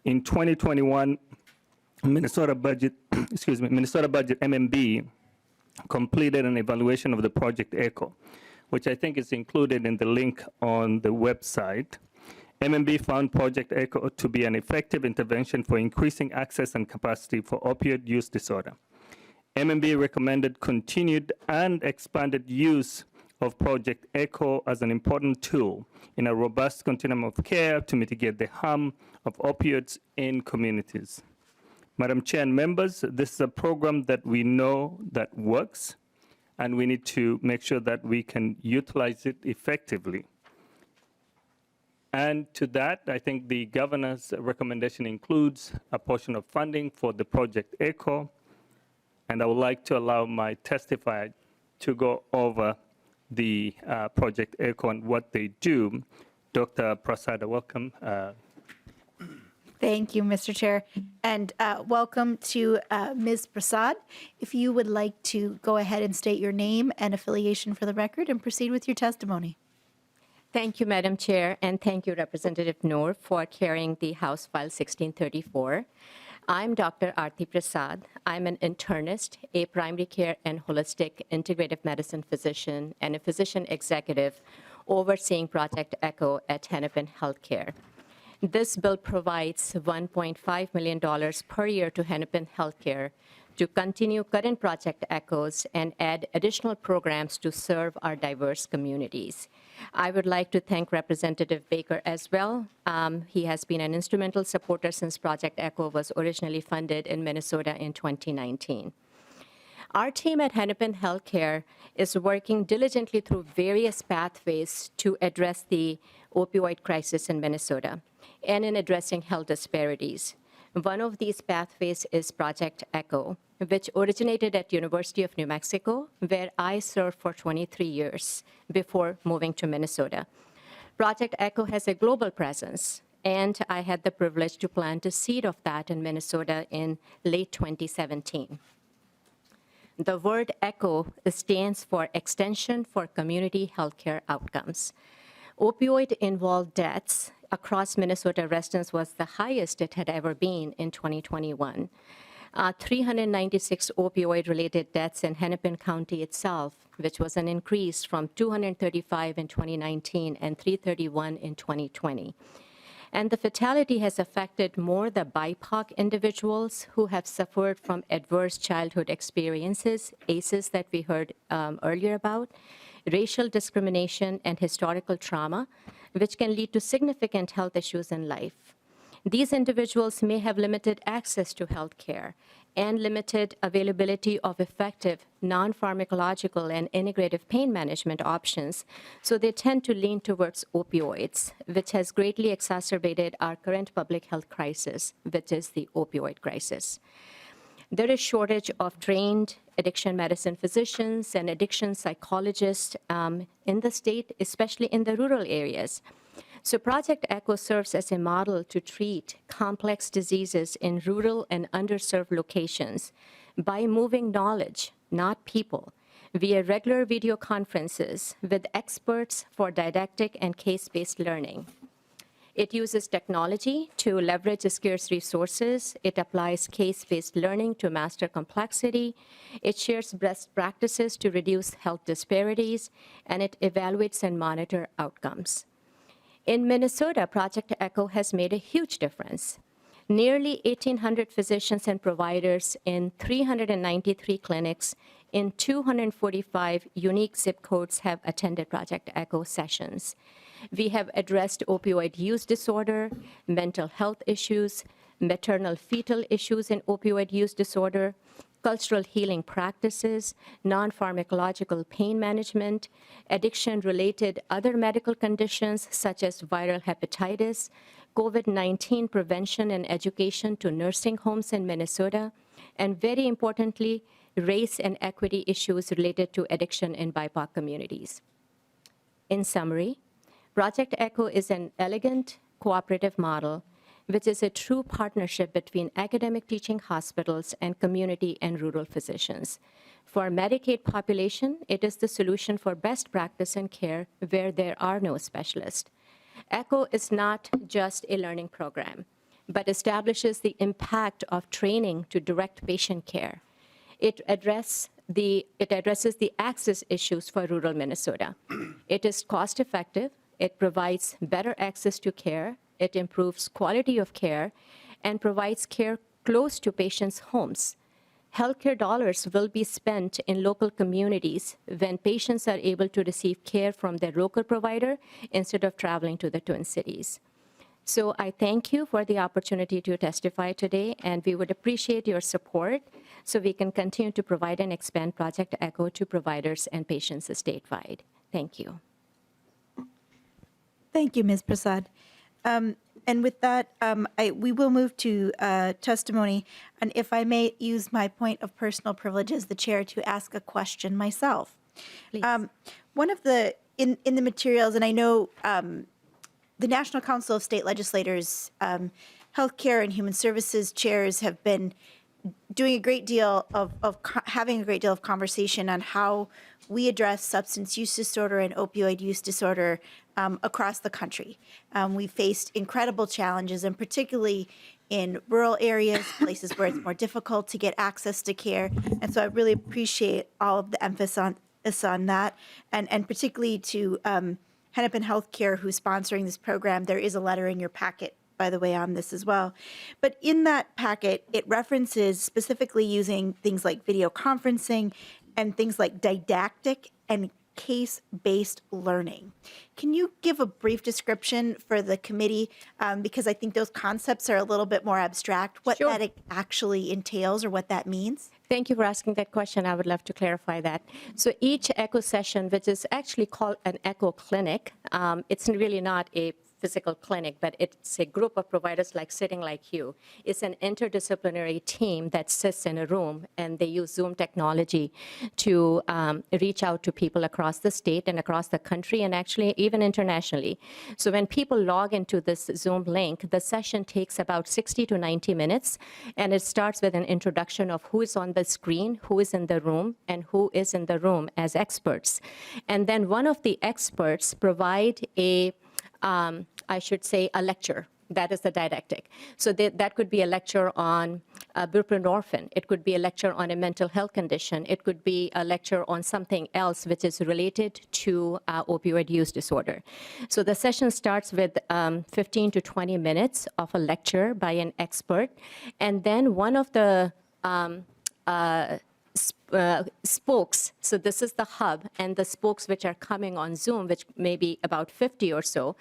[SPEAKER 1] In 2021, Minnesota budget MMB completed an evaluation of the Project ECHO, which I think is included in the link on the website. MMB found Project ECHO to be an effective intervention for increasing access and capacity for opioid use disorder. MMB recommended continued and expanded use of Project ECHO as an important tool in a robust continuum of care to mitigate the harm of opioids in communities. Madam Chair and members, this is a program that we know that works, and we need to make sure that we can utilize it effectively. And to that, I think the governor's recommendation includes a portion of funding for the Project ECHO, and I would like to allow my testifier to go over the Project ECHO and what they do. Dr. Prasada, welcome.
[SPEAKER 14] Thank you, Mr. Chair. And welcome to Ms. Prasad. If you would like to go ahead and state your name and affiliation for the record and proceed with your testimony.
[SPEAKER 15] Thank you, Madam Chair, and thank you, Representative Noor, for carrying the House File 1634. I'm Dr. Aarti Prasad. I'm an internist, a primary care and holistic integrative medicine physician, and a physician executive overseeing Project ECHO at Hennepin Healthcare. This bill provides $1.5 million per year to Hennepin Healthcare to continue current Project ECHOs and add additional programs to serve our diverse communities. I would like to thank Representative Baker as well. He has been an instrumental supporter since Project ECHO was originally funded in Minnesota in 2019. Our team at Hennepin Healthcare is working diligently through various pathways to address the opioid crisis in Minnesota and in addressing health disparities. One of these pathways is Project ECHO, which originated at University of New Mexico, where I served for 23 years before moving to Minnesota. Project ECHO has a global presence, and I had the privilege to plant a seed of that in Minnesota in late 2017. The word ECHO stands for Extension for Community Healthcare Outcomes. Opioid-involved deaths across Minnesota residents was the highest it had ever been in 2021. 396 opioid-related deaths in Hennepin County itself, which was an increase from 235 in 2019 and 331 in 2020. And the fatality has affected more the BIPOC individuals who have suffered from adverse childhood experiences, ACEs that we heard earlier about, racial discrimination, and historical trauma, which can lead to significant health issues in life. These individuals may have limited access to health care and limited availability of effective non-pharmacological and integrative pain management options, so they tend to lean towards opioids, which has greatly exacerbated our current public health crisis, which is the opioid crisis. There is shortage of trained addiction medicine physicians and addiction psychologists in the state, especially in the rural areas. So Project ECHO serves as a model to treat complex diseases in rural and underserved locations by moving knowledge, not people, via regular video conferences with experts for didactic and case-based learning. It uses technology to leverage scarce resources. It applies case-based learning to master complexity. It shares best practices to reduce health disparities, and it evaluates and monitors outcomes. In Minnesota, Project ECHO has made a huge difference. Nearly 1,800 physicians and providers in 393 clinics in 245 unique zip codes have attended Project ECHO sessions. We have addressed opioid use disorder, mental health issues, maternal fetal issues in opioid use disorder, cultural healing practices, non-pharmacological pain management, addiction-related other medical conditions such as viral hepatitis, COVID-19 prevention and education to nursing homes in Minnesota, and very importantly, race and equity issues related to addiction in BIPOC communities. In summary, Project ECHO is an elegant, cooperative model which is a true partnership between academic teaching hospitals and community and rural physicians. For Medicaid population, it is the solution for best practice and care where there are no specialists. ECHO is not just a learning program, but establishes the impact of training to direct patient care. It addresses the access issues for rural Minnesota. It is cost-effective. It provides better access to care. It improves quality of care and provides care close to patients' homes. Healthcare dollars will be spent in local communities when patients are able to receive care from their local provider instead of traveling to the Twin Cities. So I thank you for the opportunity to testify today, and we would appreciate your support so we can continue to provide and expand Project ECHO to providers and patients statewide. Thank you.
[SPEAKER 14] Thank you, Ms. Prasad. And with that, we will move to testimony. And if I may use my point of personal privilege as the chair to ask a question myself.
[SPEAKER 15] Please.
[SPEAKER 14] One of the, in the materials, and I know the National Council of State Legislators, Healthcare and Human Services chairs have been doing a great deal of having a great deal of conversation on how we address substance use disorder and opioid use disorder across the country. We faced incredible challenges, and particularly in rural areas, places where it's more difficult to get access to care. And so I really appreciate all of the emphasis on that, and particularly to Hennepin Healthcare, who's sponsoring this program. There is a letter in your packet, by the way, on this as well. But in that packet, it references specifically using things like video conferencing and things like didactic and case-based learning. Can you give a brief description for the committee? Because I think those concepts are a little bit more abstract, what
[SPEAKER 15] Sure.
[SPEAKER 14] that actually entails or what that means?
[SPEAKER 15] Thank you for asking that question. I would love to clarify that. So each ECHO session, which is actually called an ECHO clinic, it's really not a physical clinic, but it's a group of providers like sitting like you. It's an interdisciplinary team that sits in a room, and they use Zoom technology to reach out to people across the state and across the country, and actually even internationally. So when people log into this Zoom link, the session takes about 60 to 90 minutes, and it starts with an introduction of who is on the screen, who is in the room, and who is in the room as experts. And then one of the experts provide a, I should say, a lecture. That is the didactic. So that could be a lecture on buprenorphine. It could be a lecture on a mental health condition. It could be a lecture on something else which is related to opioid use disorder. So the session starts with 15 to 20 minutes of a lecture by an expert. And then one of the spokes, so this is the hub, and the spokes which are coming on Zoom, which may be about 50 or so,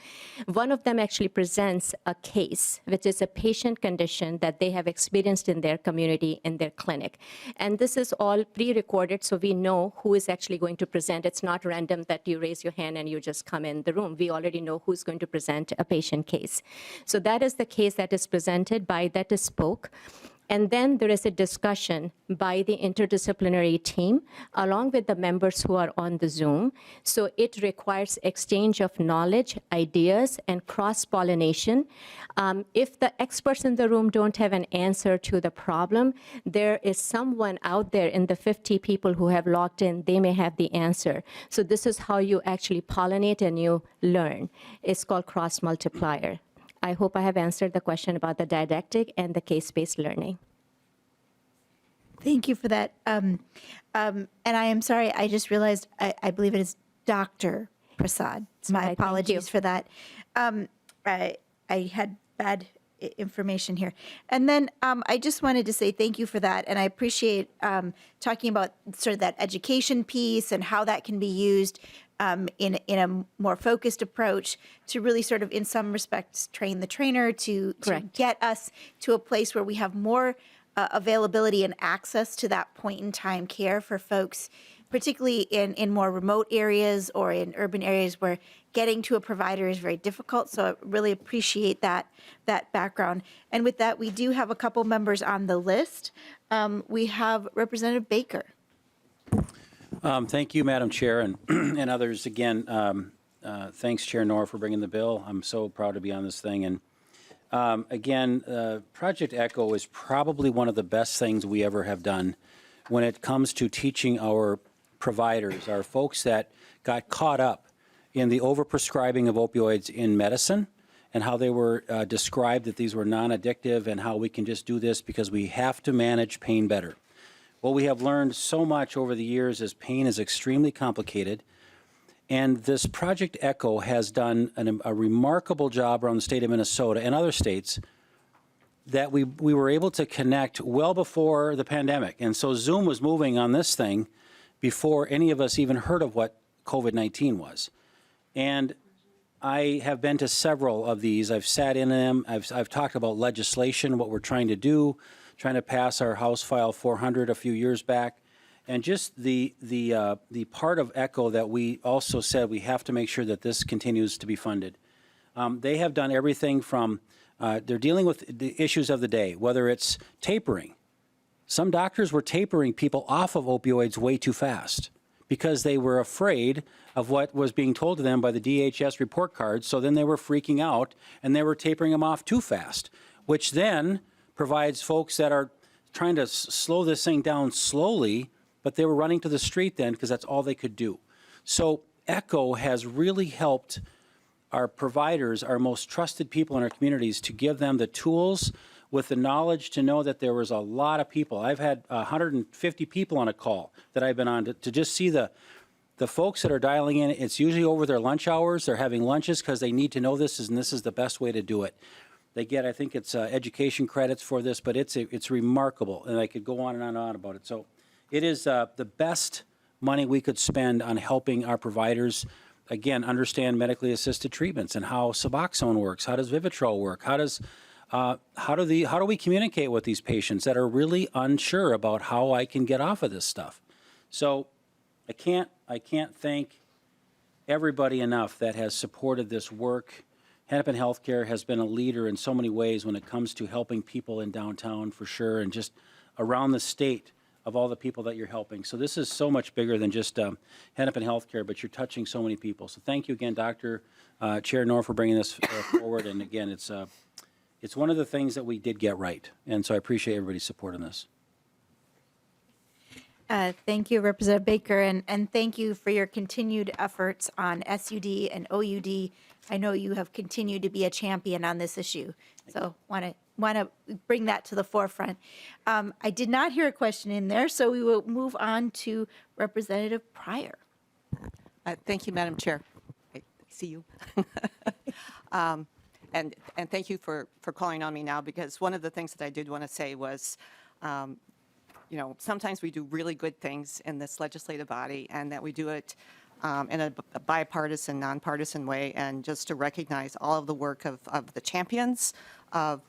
[SPEAKER 15] one of them actually presents a case, which is a patient condition that they have experienced in their community, in their clinic. And this is all pre-recorded, so we know who is actually going to present. It's not random that you raise your hand and you just come in the room. We already know who's going to present a patient case. So that is the case that is presented by that spoke. And then there is a discussion by the interdisciplinary team along with the members who are on the Zoom. So it requires exchange of knowledge, ideas, and cross-pollination. If the experts in the room don't have an answer to the problem, there is someone out there in the 50 people who have logged in, they may have the answer. So this is how you actually pollinate and you learn. It's called cross-multiplier. I hope I have answered the question about the didactic and the case-based learning.
[SPEAKER 14] Thank you for that. And I am sorry, I just realized I believe it is Dr. Prasad. My apologies for that. I had bad information here. And then I just wanted to say thank you for that. And I appreciate talking about sort of that education piece and how that can be used in a more focused approach to really sort of, in some respects, train the trainer to get us to a place where we have more availability and access to that point in time care for folks, particularly in more remote areas or in urban areas where getting to a provider is very difficult. So I really appreciate that background. And with that, we do have a couple members on the list. We have Representative Baker.
[SPEAKER 16] Thank you, Madam Chair, and others. Again, thanks, Chair Noor, for bringing the bill. I'm so proud to be on this thing. And again, Project ECHO is probably one of the best things we ever have done when it comes to teaching our providers, our folks that got caught up in the overprescribing of opioids in medicine and how they were described that these were non-addictive and how we can just do this because we have to manage pain better. What we have learned so much over the years is pain is extremely complicated, and this Project ECHO has done a remarkable job around the state of Minnesota and other states that we were able to connect well before the pandemic. And so Zoom was moving on this thing before any of us even heard of what COVID-19 was. And I have been to several of these. I've sat in them. I've talked about legislation, what we're trying to do, trying to pass our House File 400 a few years back, and just the part of ECHO that we also said we have to make sure that this continues to be funded. They have done everything from, they're dealing with the issues of the day, whether it's tapering. Some doctors were tapering people off of opioids way too fast because they were afraid of what was being told to them by the DHS report cards, so then they were freaking out and they were tapering them off too fast, which then provides folks that are trying to slow this thing down slowly, but they were running to the street then because that's all they could do. So ECHO has really helped our providers, our most trusted people in our communities, to give them the tools with the knowledge to know that there was a lot of people. I've had 150 people on a call that I've been on to just see the folks that are dialing in. It's usually over their lunch hours. They're having lunches because they need to know this, and this is the best way to do it. They get, I think it's education credits for this, but it's remarkable, and I could go on and on about it. So it is the best money we could spend on helping our providers, again, understand medically assisted treatments and how Suboxone works. How does Vivitrol work? How do we communicate with these patients that are really unsure about how I can get off of this stuff? So I can't thank everybody enough that has supported this work, Hennepin Healthcare has been a leader in so many ways when it comes to helping people in downtown for sure, and just around the state of all the people that you're helping. So this is so much bigger than just Hennepin Healthcare, but you're touching so many people. So thank you again, Dr. Chair Noor, for bringing this forward. And again, it's one of the things that we did get right. And so I appreciate everybody's support on this.
[SPEAKER 14] Thank you, Representative Baker, and thank you for your continued efforts on SUD and OUD. I know you have continued to be a champion on this issue, so want to bring that to the forefront. I did not hear a question in there, so we will move on to Representative Pryor.
[SPEAKER 9] Thank you, Madam Chair. I see you. And thank you for calling on me now, because one of the things that I did want to say was, you know, sometimes we do really good things in this legislative body, and that we do it in a bipartisan, nonpartisan way, and just to recognize all of the work of the champions of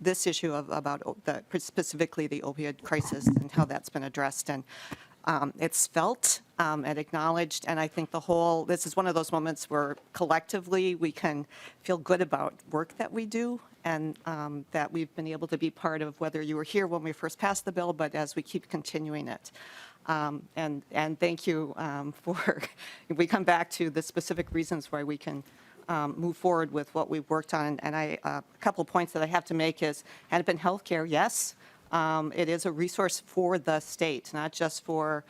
[SPEAKER 9] this issue about specifically the opioid crisis and how that's been addressed. And it's felt and acknowledged, and I think this is one of those moments where collectively we can feel good about work that we do, and that we've been able to be part of, whether you were here when we first passed the bill, but as we keep continuing it. And thank you for, we come back to the specific reasons why we can move forward with what we've worked on. And a couple of points that I have to make is Hennepin Healthcare, yes, it is a resource for the state, not just for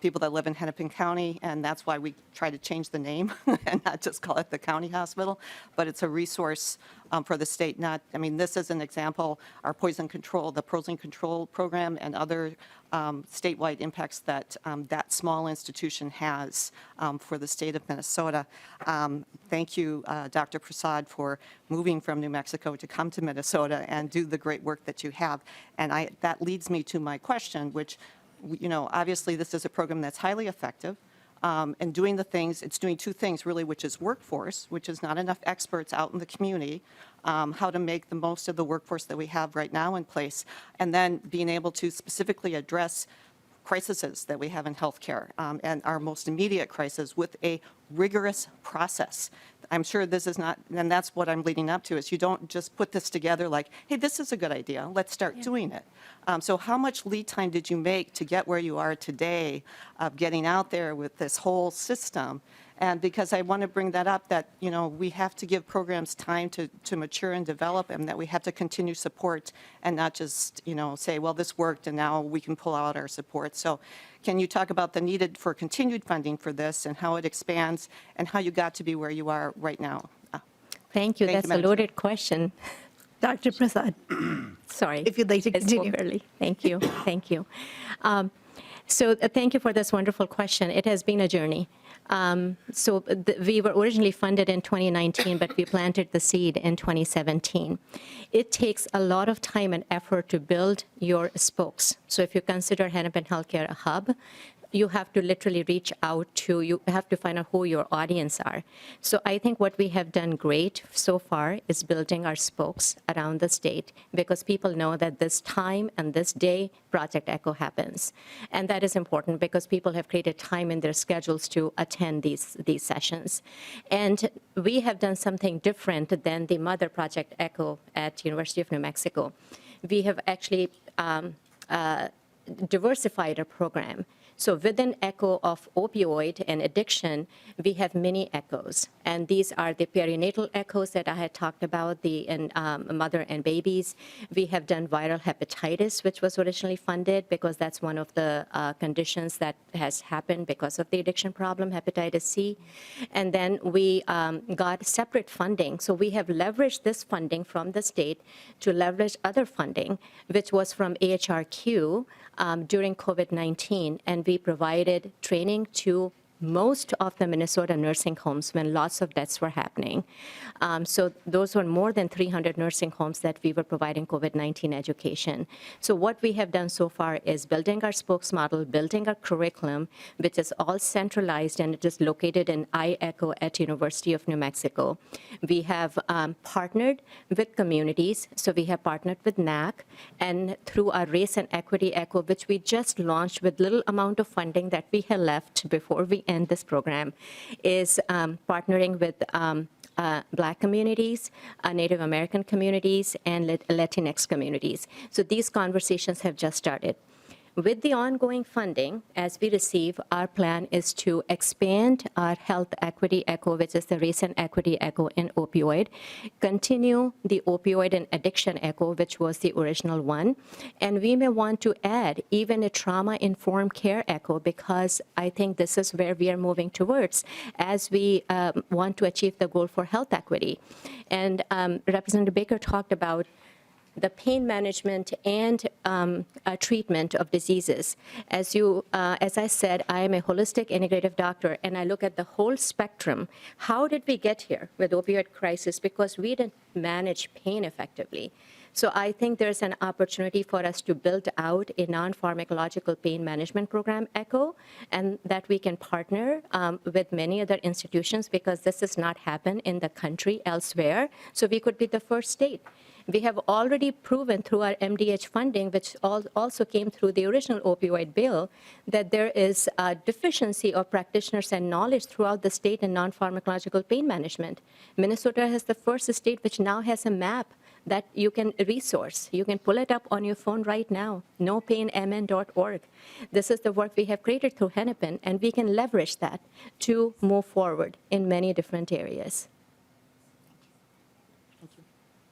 [SPEAKER 9] people that live in Hennepin County, and that's why we try to change the name and not just call it the county hospital, but it's a resource for the state. This is an example, our the poison control program and other statewide impacts that that small institution has for the state of Minnesota. Thank you, Dr. Prasad, for moving from New Mexico to come to Minnesota and do the great work that you have. And that leads me to my question, which, you know, obviously this is a program that's highly effective and doing it's doing two things really, which is workforce, which is not enough experts out in the community, how to make the most of the workforce that we have right now in place, and then being able to specifically address crises that we have in healthcare and our most immediate crisis with a rigorous process. I'm sure this is not, and that's what I'm leading up to, is you don't just put this together like, hey, this is a good idea, let's start doing it. So how much lead time did you make to get where you are today of getting out there with this whole system? And because I want to bring that up, that, you know, we have to give programs time to mature and develop, and that we have to continue support and not just, you know, say, well, this worked and now we can pull out our support. So can you talk about the needed for continued funding for this and how it expands and how you got to be where you are right now?
[SPEAKER 15] Thank you. That's a loaded question.
[SPEAKER 14] Dr. Prasad.
[SPEAKER 15] Sorry.
[SPEAKER 14] If you'd like to continue.
[SPEAKER 15] Early. Thank you. Thank you. Thank you for this wonderful question. It has been a journey. We were originally funded in 2019, but we planted the seed in 2017. It takes a lot of time and effort to build your spokes. So if you consider Hennepin Healthcare a hub, you have to literally reach out to, you have to find out who your audience are. So I think what we have done great so far is building our spokes around the state, because people know that this time and this day Project ECHO happens. And that is important because people have created time in their schedules to attend these sessions. And we have done something different than the mother Project ECHO at University of New Mexico. We have actually diversified our program. So within ECHO of opioid and addiction, we have mini ECHOs. And these are the perinatal ECHOs that I had talked about, the mother and babies. We have done viral hepatitis, which was originally funded because that's one of the conditions that has happened because of the addiction problem, hepatitis C. And then we got separate funding. So we have leveraged this funding from the state to leverage other funding, which was from AHRQ during COVID-19. And we provided training to most of the Minnesota nursing homes when lots of deaths were happening. So those were more than 300 nursing homes that we were providing COVID-19 education. So what we have done so far is building our spokes model, building our curriculum, which is all centralized, and it is located in iECHO at University of New Mexico. We have partnered with communities. So we have partnered with NAC, and through our Race and Equity ECHO, which we just launched with little amount of funding that we had left before we end this program, is partnering with Black communities, Native American communities, and Latinx communities. So these conversations have just started. With the ongoing funding, as we receive, our plan is to expand our health equity echo, which is the recent equity echo in opioid, continue the opioid and addiction echo, which was the original one, and we may want to add even a trauma-informed care echo, because I think this is where we are moving towards as we want to achieve the goal for health equity. And Representative Baker talked about the pain management and treatment of diseases. As I said, I am a holistic integrative doctor, and I look at the whole spectrum. How did we get here with opioid crisis? Because we didn't manage pain effectively. So I think there's an opportunity for us to build out a non-pharmacological pain management program, ECHO, and that we can partner with many other institutions, because this has not happened in the country elsewhere. So we could be the first state. We have already proven through our MDH funding, which also came through the original opioid bill, that there is a deficiency of practitioners and knowledge throughout the state in non-pharmacological pain management. Minnesota has the first state which now has a map that you can resource. You can pull it up on your phone right now, nopainmn.org. This is the work we have created through Hennepin, and we can leverage that to move forward in many different areas.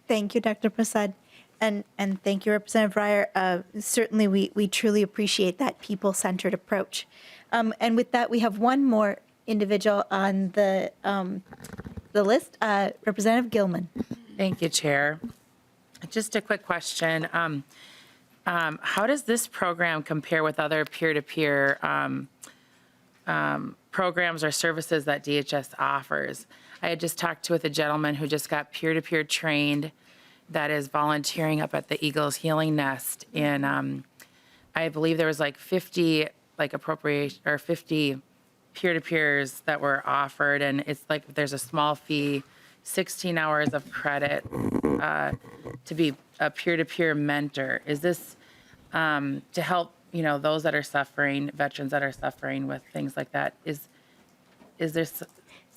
[SPEAKER 14] Thank you, Dr. Prasad. And thank you, Representative Breyer. Certainly, we truly appreciate that people-centered approach. And with that, we have one more individual on the list, Representative Gilman.
[SPEAKER 2] Thank you, Chair. Just a quick question. How does this program compare with other peer-to-peer programs or services that DHS offers? I had just talked with a gentleman who just got peer-to-peer trained that is volunteering up at the Eagles Healing Nest. And I believe there was like 50 50 peer-to-peers that were offered. And it's like there's a small fee, 16 hours of credit to be a peer-to-peer mentor. Is this to help, those that are suffering, veterans that are suffering with things like that? Is there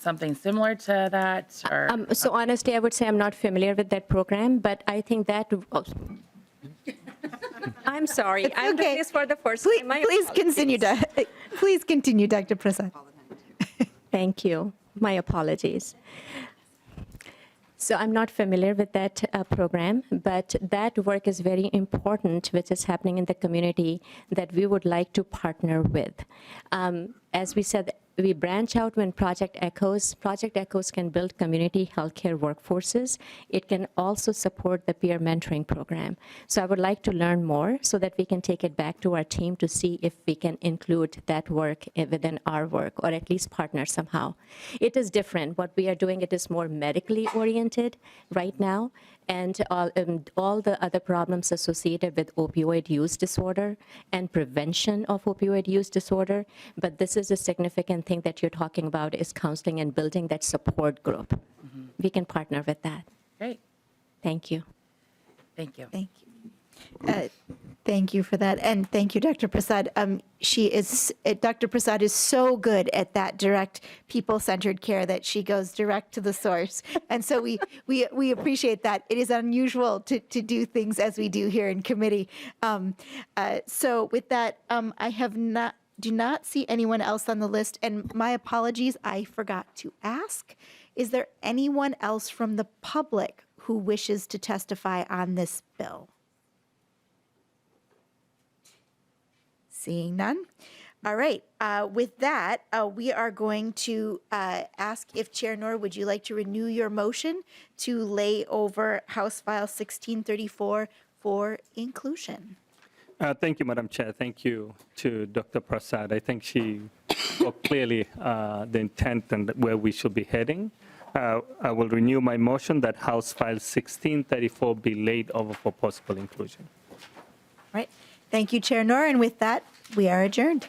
[SPEAKER 2] something similar to that? Or
[SPEAKER 15] so honestly, I would say I'm not familiar with that program, but I think that. I'm sorry.
[SPEAKER 14] It's
[SPEAKER 15] I'm
[SPEAKER 14] okay.
[SPEAKER 15] doing this for the first time.
[SPEAKER 14] Please continue, Dr. Prasad.
[SPEAKER 15] Thank you. My apologies. So I'm not familiar with that program, but that work is very important, which is happening in the community that we would like to partner with. As we said, we branch out when Project Echoes can build community healthcare workforces. It can also support the peer mentoring program. So I would like to learn more so that we can take it back to our team to see if we can include that work within our work, or at least partner somehow. It is different. What we are doing, it is more medically oriented right now, and all the other problems associated with opioid use disorder and prevention of opioid use disorder. But this is a significant thing that you're talking about, is counseling and building that support group. Mm-hmm. We can partner with that.
[SPEAKER 2] Great.
[SPEAKER 15] Thank you.
[SPEAKER 2] Thank you.
[SPEAKER 14] Thank you. Thank you for that. And thank you, Dr. Prasad. Dr. Prasad is so good at that direct people-centered care that she goes direct to the source. And so we appreciate that. It is unusual to do things as we do here in committee. So with that, I do not see anyone else on the list. And my apologies, I forgot to ask. Is there anyone else from the public who wishes to testify on this bill? Seeing none. All right. With that, we are going to ask if Chair Noor, would you like to renew your motion to lay over House File 1634 for inclusion?
[SPEAKER 1] Thank you, Madam Chair. Thank you to Dr. Prasad. I think she spoke clearly the intent and where we should be heading. I will renew my motion that House File 1634 be laid over for possible inclusion.
[SPEAKER 14] All right. Thank you, Chair Noor. And with that, we are adjourned.